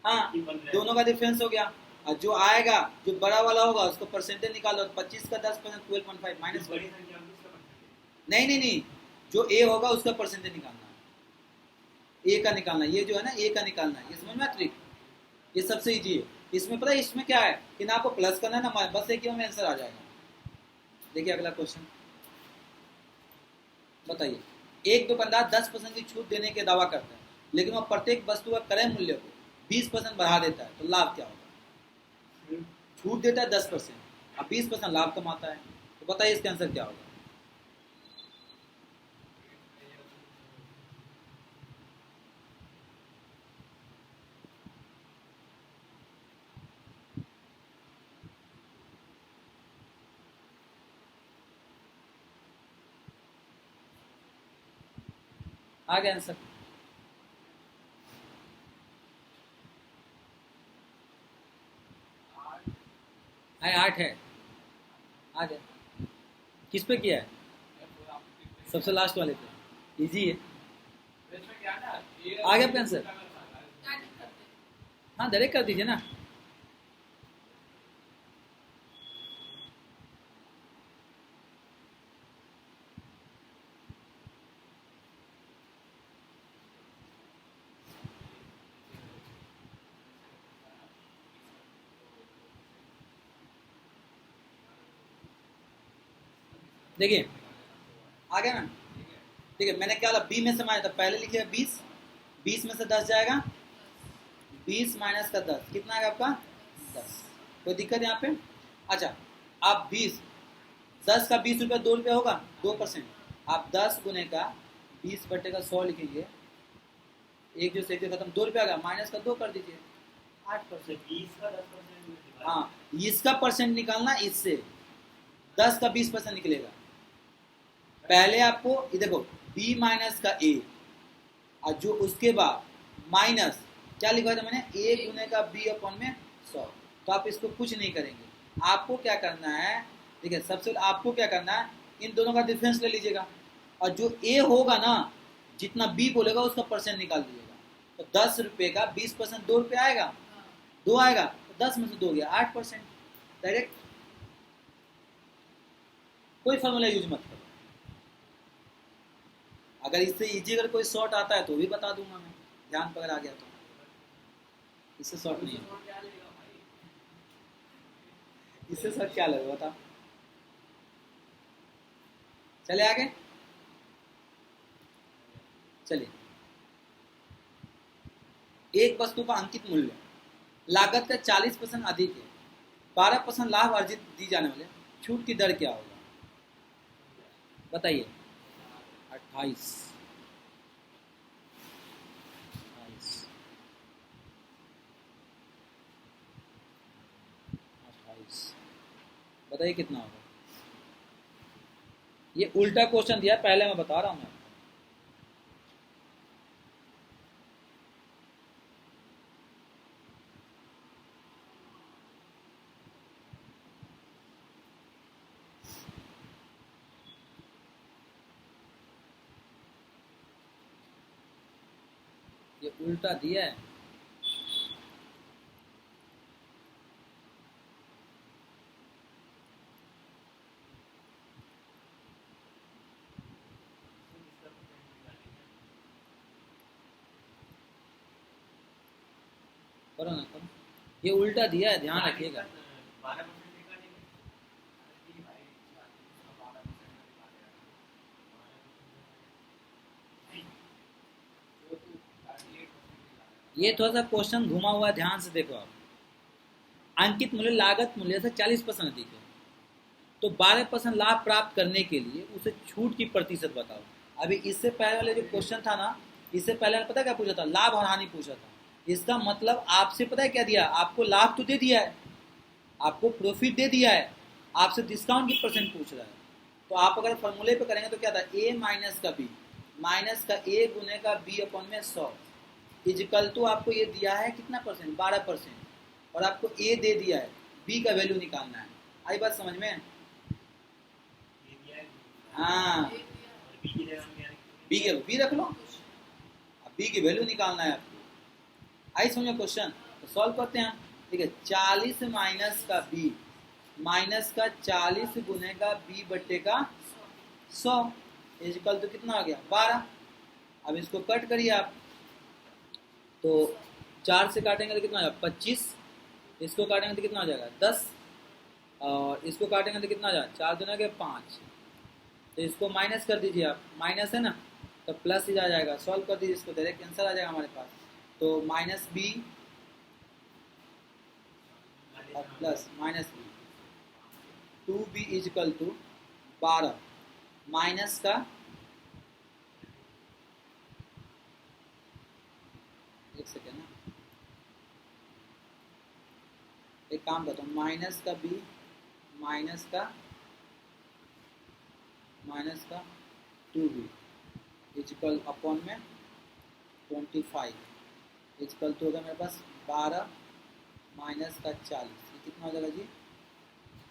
हाँ दोनों का डिफरेंस हो गया। और जो आएगा, जो बड़ा वाला होगा उसको परसेंटेज निकालो। 25 का 10% 12.5 माइनस, बड़ी संख्या में उसका परसेंटेज। नहीं, जो ए होगा उसका परसेंटेज निकालना है, ए का निकालना है। ये जो है ना, ए का निकालना है। ये समझ में ट्रिक, ये सबसे इजी है। इसमें पता है इसमें क्या है कि ना आपको प्लस करना है ना माइनस, बस एक ही में आंसर आ जाएगा। देखिए अगला क्वेश्चन, बताइए। एक दुकानदार 10% की छूट देने के दावा करता है, लेकिन वह प्रत्येक वस्तु का क्रय मूल्य को 20% बढ़ा देता है, तो लाभ क्या होगा? छूट देता है 10% और 20% लाभ कमाता है, तो बताइए इसका आंसर क्या होगा? आ गया आंसर? है 8 है, आ गया। किस पे किया है? सबसे लास्ट वाले पे, इजी है। आ गया आपका आंसर? डायरेक्ट करते हैं। हाँ डायरेक्ट कर दीजिए ना। देखिए आ गया ना। ठीक है, मैंने क्या बोला, बी में से माइनस, पहले लिखिएगा 20, 20 में से 10 जाएगा, 20 माइनस का 10 कितना आएगा आपका? 10। कोई दिक्कत यहाँ पे? अच्छा, आप 20, 10 का 20 रुपया 2 रुपया होगा, 2%। आप 10 गुने का 20 बटे का 100 लिखेंगे, एक जो से खत्म, 2 रुपया आएगा, माइनस का 2 कर दीजिए, 8%। 20 का 10% हाँ, इसका परसेंट निकालना, इससे 10 का 20% निकलेगा। पहले आपको ये देखो, b माइनस का a, और जो उसके बाद माइनस क्या लिखा था मैंने, a गुने का b अपॉन में 100। तो आप इसको कुछ नहीं करेंगे, आपको क्या करना है, ठीक है, सबसे आपको क्या करना है, इन दोनों का डिफरेंस ले लीजिएगा, और जो a होगा ना, जितना b बोलेगा उसका परसेंट निकाल दीजिएगा। तो 10 रुपये का 20% 2 रुपये आएगा, 2 आएगा, तो 10 में से 2 गया, 8%। डायरेक्ट, कोई फॉर्मूला यूज मत करो। अगर इससे इजी अगर कोई शॉर्ट आता है तो भी बता दूंगा मैं, ध्यान पकड़ आ गया तो। इससे शॉर्ट नहीं है, इससे शॉर्ट क्या लगेगा बता। चले आगे, चलिए। एक वस्तु का अंकित मूल्य लागत का 40% अधिक है, 12% लाभ अर्जित दी जाने वाले छूट की दर क्या होगा? बताइए। 28, बताइए कितना होगा? ये उल्टा क्वेश्चन दिया, पहले मैं बता रहा हूं मैं। ये उल्टा दिया है। करो ना करो, ये उल्टा दिया है, ध्यान रखिएगा। 12% ये थोड़ा सा क्वेश्चन घुमा हुआ है, ध्यान से देखो आप। अंकित मूल्य लागत मूल्य से 40% अधिक है, तो 12% लाभ प्राप्त करने के लिए उसे छूट की प्रतिशत बताओ। अभी इससे पहले वाले जो क्वेश्चन था ना, इससे पहले पता क्या पूछा था, लाभ और हानि पूछा था। इसका मतलब आपसे पता है क्या दिया, आपको लाभ तो दे दिया है, आपको प्रॉफिट दे दिया है, आपसे डिस्काउंट की परसेंट पूछ रहा है। तो आप अगर फॉर्मूले पे करेंगे तो क्या था, ए माइनस का बी, माइनस का ए गुने का बी अपॉन में 100 इजिकल टू आपको ये दिया है कितना परसेंट, 12%, और आपको ए दे दिया है, बी का वैल्यू निकालना है। आई बात समझ में? ये दिया है हाँ, और बी की जगह में बी के बी रख लो, अब बी की वैल्यू निकालना है आपको। आई समझो क्वेश्चन, तो सॉल्व करते हैं हम। ठीक है, 40 माइनस का बी, माइनस का 40 गुने का बी बट्टे का 100 इजिकल तो कितना आ गया, 12। अब इसको कट करिए आप, तो 4 से काटेंगे तो कितना आ जाएगा, 25। इसको काटेंगे तो कितना आ जाएगा, 10। और इसको काटेंगे तो कितना आ जाएगा, 4 दूना के 5। तो इसको माइनस कर दीजिए आप, माइनस है ना, तो प्लस ही आ जाएगा। सॉल्व कर दीजिए इसको, डायरेक्ट आंसर आ जाएगा हमारे पास। तो माइनस बी और plus minus b, 2b equal to 12 minus का, एक सेकेंड ना, एक काम करता हूँ, माइनस का बी, माइनस का 2b इजिकल अपॉन में 25 इजिकल तो होगा मेरे पास 12 माइनस का 40, ये कितना हो जाएगा जी,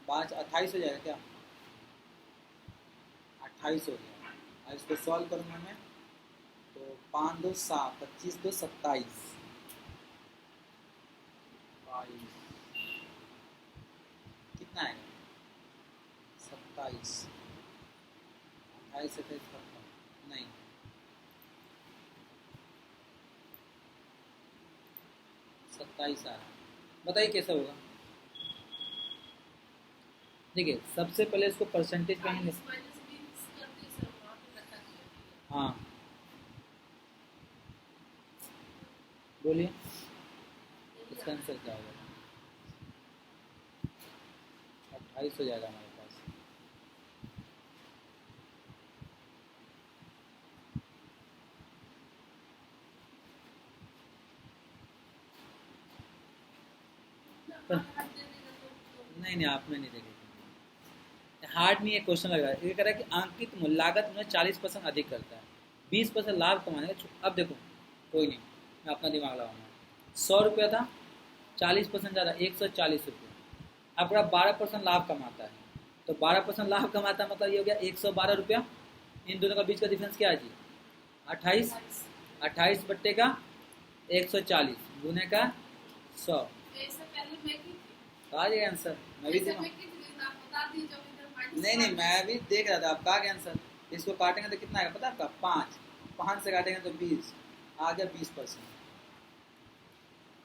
28 हो जाएगा क्या, 28 हो गया। अब इसको सॉल्व करूँगा मैं, तो 5 2 7, 25 2 27, 22 कितना आएगा, 27, 28 27 नहीं, 27 आ रहा है। बताइए कैसा होगा। देखिए सबसे पहले इसको परसेंटेज कहीं ले, हाँ बोलिए इसका आंसर क्या होगा, 28 हो जाएगा हमारे पास। नहीं आपने नहीं देखे, हार्ड नहीं है क्वेश्चन लग रहा है। ये कह रहा है कि अंकित मूल्य लागत में 40% अधिक करता है, 20% लाभ कमाने का। अब देखो कोई नहीं, मैं अपना दिमाग लगाऊंगा। 100 रुपया था, 40% ज़्यादा 140 रुपये। अब अगर 12% लाभ कमाता है, तो 12% लाभ कमाता है मतलब ये हो गया 112 रुपया। इन दोनों का बीच का डिफरेंस क्या है जी, 28, 28 बट्टे का 140 गुने का 100, आ जाएगा आंसर। मैं भी नहीं मैं भी देख रहा था, आप कहा गया आंसर। इसको काटेंगे तो कितना आएगा पता है आपका, 5, 5 से काटेंगे तो 20 आ गया, 20%।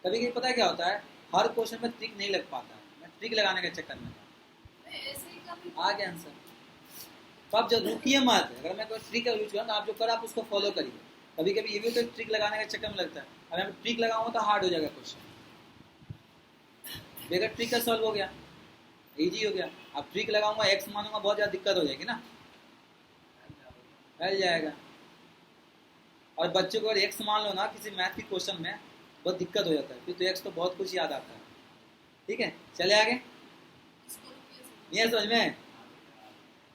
कभी कभी पता है क्या होता है, हर क्वेश्चन में ट्रिक नहीं लग पाता है, मैं ट्रिक लगाने के चक्कर में था। आ गया आंसर। तो आप जब रुकिए मत, अगर मैं कोई ट्रिक का यूज करूँ तो आप जो कर आप उसको फॉलो करिए। कभी कभी ये भी तो ट्रिक लगाने के चक्कर में लगता है, अगर मैं ट्रिक लगाऊंगा तो हार्ड हो जाएगा क्वेश्चन, बगैर ट्रिक का सॉल्व हो गया, इजी हो गया। अब ट्रिक लगाऊंगा, एक्स मानूंगा, बहुत ज़्यादा दिक्कत हो जाएगी ना, फैल जाएगा। और बच्चों को अगर एक्स मान लो ना किसी मैथ की क्वेश्चन में, बहुत दिक्कत हो जाता है, फिर तो एक्स तो बहुत कुछ याद आता है। ठीक है, चले आगे। नहीं समझ में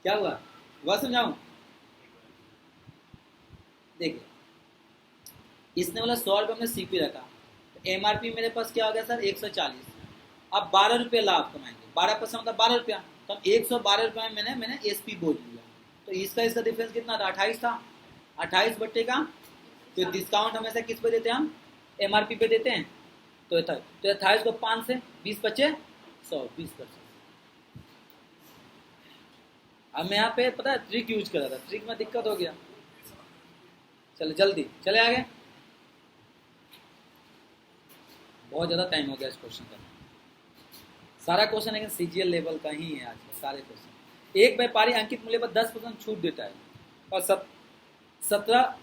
क्या हुआ, वह समझाऊं। देखिए इसने बोला 100 रुपये हमने सीपी रखा, तो एमआरपी मेरे पास क्या हो गया सर, 140। अब 12 रुपये लाभ कमाएंगे, 12% मतलब 12 रुपया, तो हम 112 रुपये में मैंने एसपी बोल दिया। तो इसका डिफरेंस कितना था, 28 था, 28 बट्टे का, तो डिस्काउंट हमेशा किस पे देते हैं हम, एमआरपी पे देते हैं। तो 28 को 5 से 20 बचे 100, 20%। अब मैं यहाँ पे पता है ट्रिक यूज कर रहा था, ट्रिक में दिक्कत हो गया। चलो जल्दी चले आगे, बहुत ज़्यादा टाइम हो गया इस क्वेश्चन का। सारा क्वेश्चन लेकिन सीजीएल लेवल का ही है आज का सारे क्वेश्चन। एक व्यापारी अंकित मूल्य पर 10% छूट देता है और 17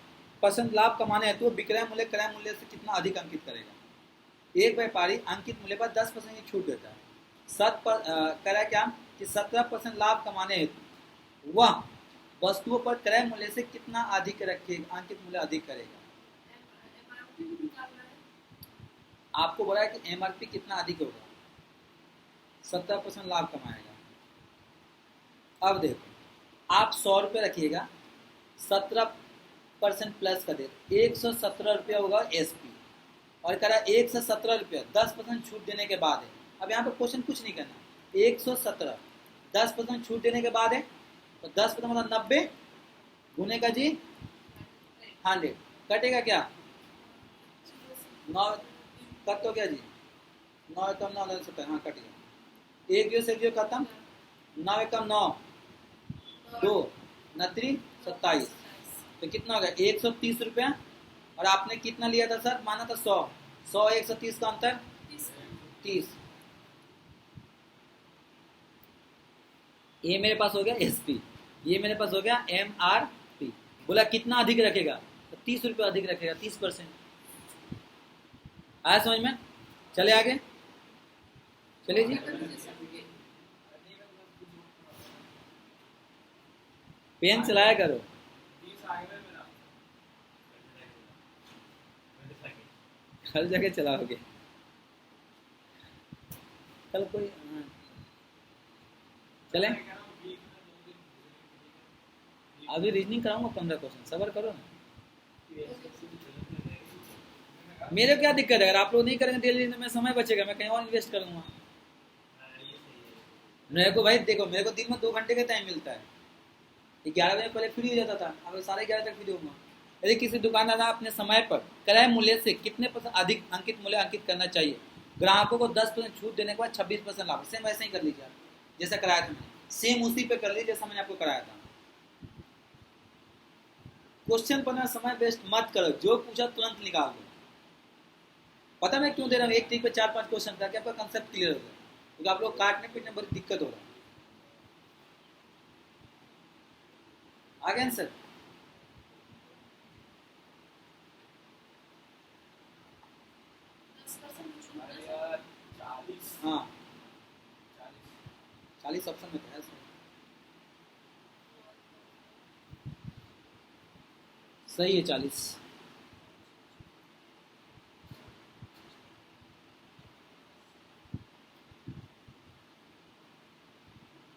परसेंट लाभ कमाने हेतु विक्रय मूल्य क्रय मूल्य से कितना अधिक अंकित करेगा। एक व्यापारी अंकित मूल्य पर 10% की छूट देता है। कह रहा है क्या कि 17% लाभ कमाने हेतु वह वस्तुओं पर क्रय मूल्य से कितना अधिक रखेगा, अंकित मूल्य अधिक करेगा। MRP भी निकालना है। आपको बोला है कि एमआरपी कितना अधिक होगा, 17% लाभ कमाएगा। अब देखो आप 100 रुपये रखिएगा, 17% प्लस का दे 117 रुपया होगा एसपी, और कह रहा है 117 रुपया 10% छूट देने के बाद है। अब यहाँ पे क्वेश्चन कुछ नहीं करना, 117 10% छूट देने के बाद है, तो 10% मतलब 90 गुने का जी 100, कटेगा क्या 9, कट तो क्या जी 9 कम 9 17, हाँ कट गया। एक जो से जो खत्म, 9 एकम 9 2 9 27, तो कितना हो गया 130 रुपया। और आपने कितना लिया था सर, माना था 100, 100 130 का अंतर 30। ये मेरे पास हो गया एसपी, ये मेरे पास हो गया एमआरपी। बोला कितना अधिक रखेगा, तो 30 रुपये अधिक रखेगा, 30%। आया समझ में? चले आगे, चलिए जी। पेन चलाया करो, हर जगह चलाओगे। कल कोई चले, अभी रीजनिंग कराऊंगा 15 क्वेश्चन, सबर करो ना। मेरे क्या दिक्कत है, अगर आप लोग नहीं करेंगे डेली तो मैं समय बचेगा, मैं कहीं और इन्वेस्ट कर दूंगा। मेरे को भाई देखो, मेरे को दिन में 2 घंटे का टाइम मिलता है, 11 बजे पहले फ्री हो जाता था, अब 11:30 तक फ्री होगा। यदि किसी दुकानदार अपने समय पर क्रय मूल्य से कितने % अधिक अंकित मूल्य अंकित करना चाहिए, ग्राहकों को 10% छूट देने के बाद 26% लाभ, सेम वैसे ही कर लीजिए जैसा कराया था मैंने, सेम उसी पे कर लीजिए जैसा मैंने आपको कराया था। क्वेश्चन पर समय वेस्ट मत करो, जो पूछा तुरंत निकाल दो। पता मैं क्यों दे रहा हूँ, एक ट्रिक पे 4-5 क्वेश्चन ताकि आपका कंसेप्ट क्लियर हो जाए, क्योंकि आप लोग काटने पीटने में बड़ी दिक्कत हो रहा है। आगे आंसर, हाँ 40 ऑप्शन में था, सही है 40।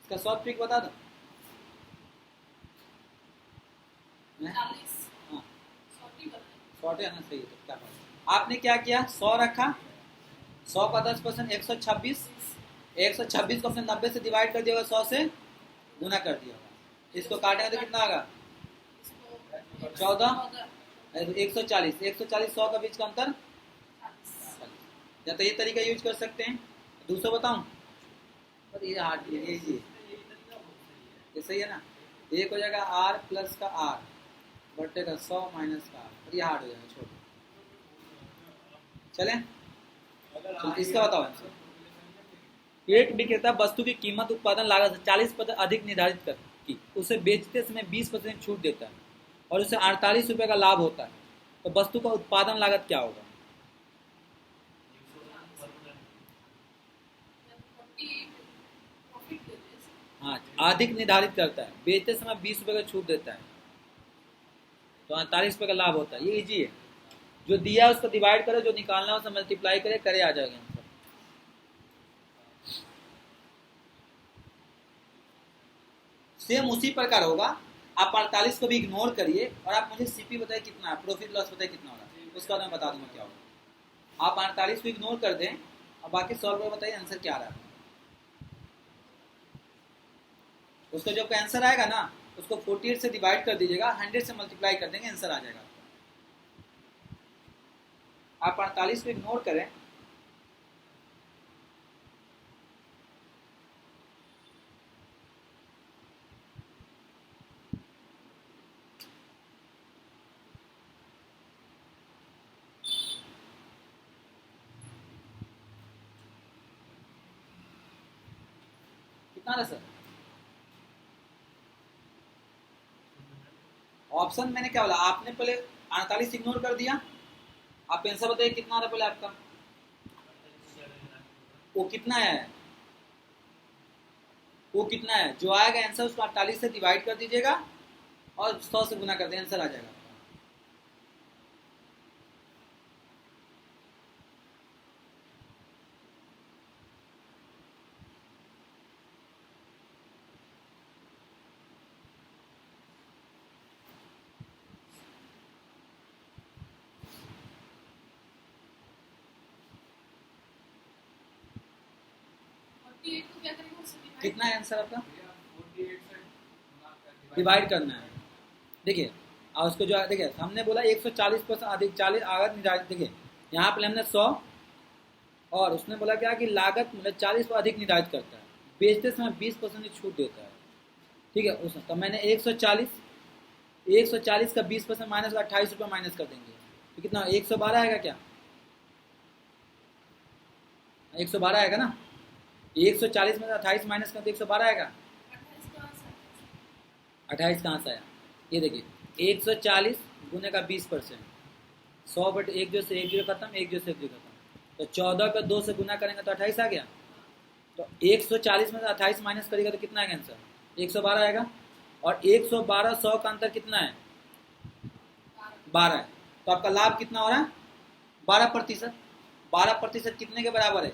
इसका सॉफ्ट ट्रिक बता दो। हाँ शॉर्ट है ना, सही है। तो क्या आपने क्या किया, 100 रखा, 100 का 10% 126, 126 को अपने 90 से डिवाइड कर दिया होगा, 100 से गुना कर दिया होगा। इसको काटेंगे तो कितना आएगा 14, 140, 140 100 का बीच का अंतर 40। या तो ये तरीका यूज कर सकते हैं, दूसरा बताऊं, पर ये हार्ड ये सही है ना। एक हो जाएगा r प्लस का r बटे का 100 माइनस का r, और ये हार्ड हो जाएगा, छोड़ो। चले इसका बताओ आंसर। एक विक्रेता वस्तु की कीमत उत्पादन लागत से 40% अधिक निर्धारित कर की उसे बेचते समय 20% छूट देता है और उसे 48 रुपये का लाभ होता है, तो वस्तु का उत्पादन लागत क्या होगा। हाँ अधिक निर्धारित करता है, बेचते समय 20 रुपये का छूट देता है, तो 48 रुपये का लाभ होता है। ये इजी है, जो दिया उसको डिवाइड करो, जो निकालना है उसे मल्टीप्लाई करे आ जाएगा आंसर। सेम उसी प्रकार होगा, आप 48 को भी इग्नोर करिए और आप मुझे सीपी बताइए कितना है, प्रॉफिट लॉस बताइए कितना होगा, उसका मैं बता दूंगा क्या होगा। आप 48 को इग्नोर कर दें और बाकी 100 रुपये बताइए आंसर क्या आ रहा है। उसका जो आंसर आएगा ना, उसको 48 से डिवाइड कर दीजिएगा, 100 से मल्टीप्लाई कर देंगे, आंसर आ जाएगा। आप 48 को इग्नोर करें, कितना सर ऑप्शन मैंने क्या बोला, आपने पहले 48 इग्नोर कर दिया। आप आंसर बताइए कितना आ रहा है पहले आपका, वो कितना है, वो कितना है जो आएगा आंसर उसको 48 से डिवाइड कर दीजिएगा और 100 से गुना कर दें, आंसर आ जाएगा। 48 को क्या करेंगे उससे divide? कितना है आंसर आपका, 48 से गुना कर डिवाइड करना है। देखिए और उसको जो है, देखिए हमने बोला 140% अधिक 40 आगत निर्धारित, देखिए यहाँ पे हमने 100 और उसने बोला क्या कि लागत मतलब 40 पर अधिक निर्धारित करता है, बेचते समय 20% की छूट देता है। ठीक है, उस तो मैंने 140 का 20% माइनस 28 रुपये माइनस कर देंगे तो कितना 112 आएगा क्या, 112 आएगा ना, 140 में 28 माइनस कर तो 112 आएगा। 28 कहाँ से आया, ये देखिए 140 गुने का 20%, 100 बट एक जो से एक जीरो खत्म, एक जो से एक जीरो खत्म, तो 14 का 2 से गुना करेंगे तो 28 आ गया। तो 140 में से 28 माइनस करेगा तो कितना आएगा आंसर, 112 आएगा। और 112 100 का अंतर कितना है, 12 है। तो आपका लाभ कितना हो रहा है, 12%। 12% कितने के बराबर है,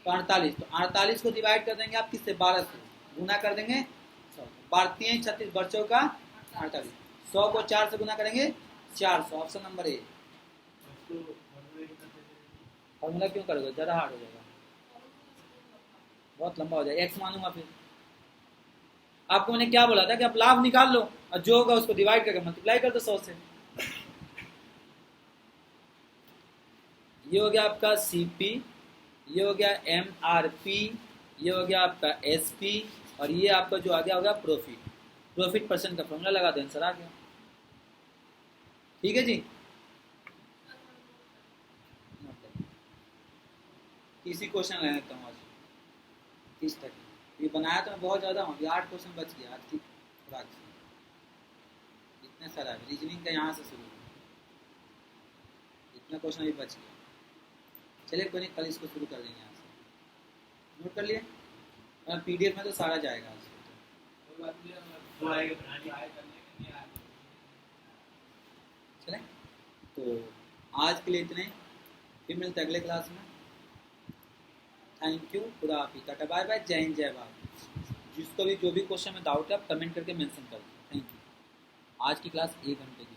तो 48। तो 48 को डिवाइड कर देंगे आप किससे, 12 से, गुना कर देंगे 100, 32 36 बच्चों का 48, 100 को 4 से गुना करेंगे 400, ऑप्शन नंबर ए। फॉर्मूला क्यों करोगे, जरा हार्ड हो जाएगा, बहुत लंबा हो जाएगा, एक्स मानूंगा फिर। आपको मैंने क्या बोला था कि आप लाभ निकाल लो और जो होगा उसको डिवाइड करके मल्टीप्लाई कर दो 100 से। ये हो गया आपका सीपी, ये हो गया एमआरपी, ये हो गया आपका एसपी, और ये आपका जो आ गया होगा प्रॉफिट परसेंट का फॉर्मूला लगा दें, आंसर आ गया। ठीक है जी, इसी क्वेश्चन ले लेता हूँ आज 30 तक। ये बनाया तो मैं बहुत ज़्यादा हूँ, अभी 8 क्वेश्चन बच गया आज की खुराक से, इतने सारा है रीजनिंग का, यहाँ से शुरू इतना क्वेश्चन अभी बच गया। चलिए कोई नहीं, कल इसको शुरू कर देंगे यहाँ से, नोट कर लिए, PDF में तो सारा जाएगा आज। चले तो आज के लिए इतने, फिर मिलते हैं अगले क्लास में। थैंक यू, खुदा हाफिज़, टाटा बाय बाय, जय हिंद जय भारत। जिसको भी जो भी क्वेश्चन में डाउट है आप कमेंट करके मेंशन कर दो। Thank you. आज की क्लास 1 घंटे की।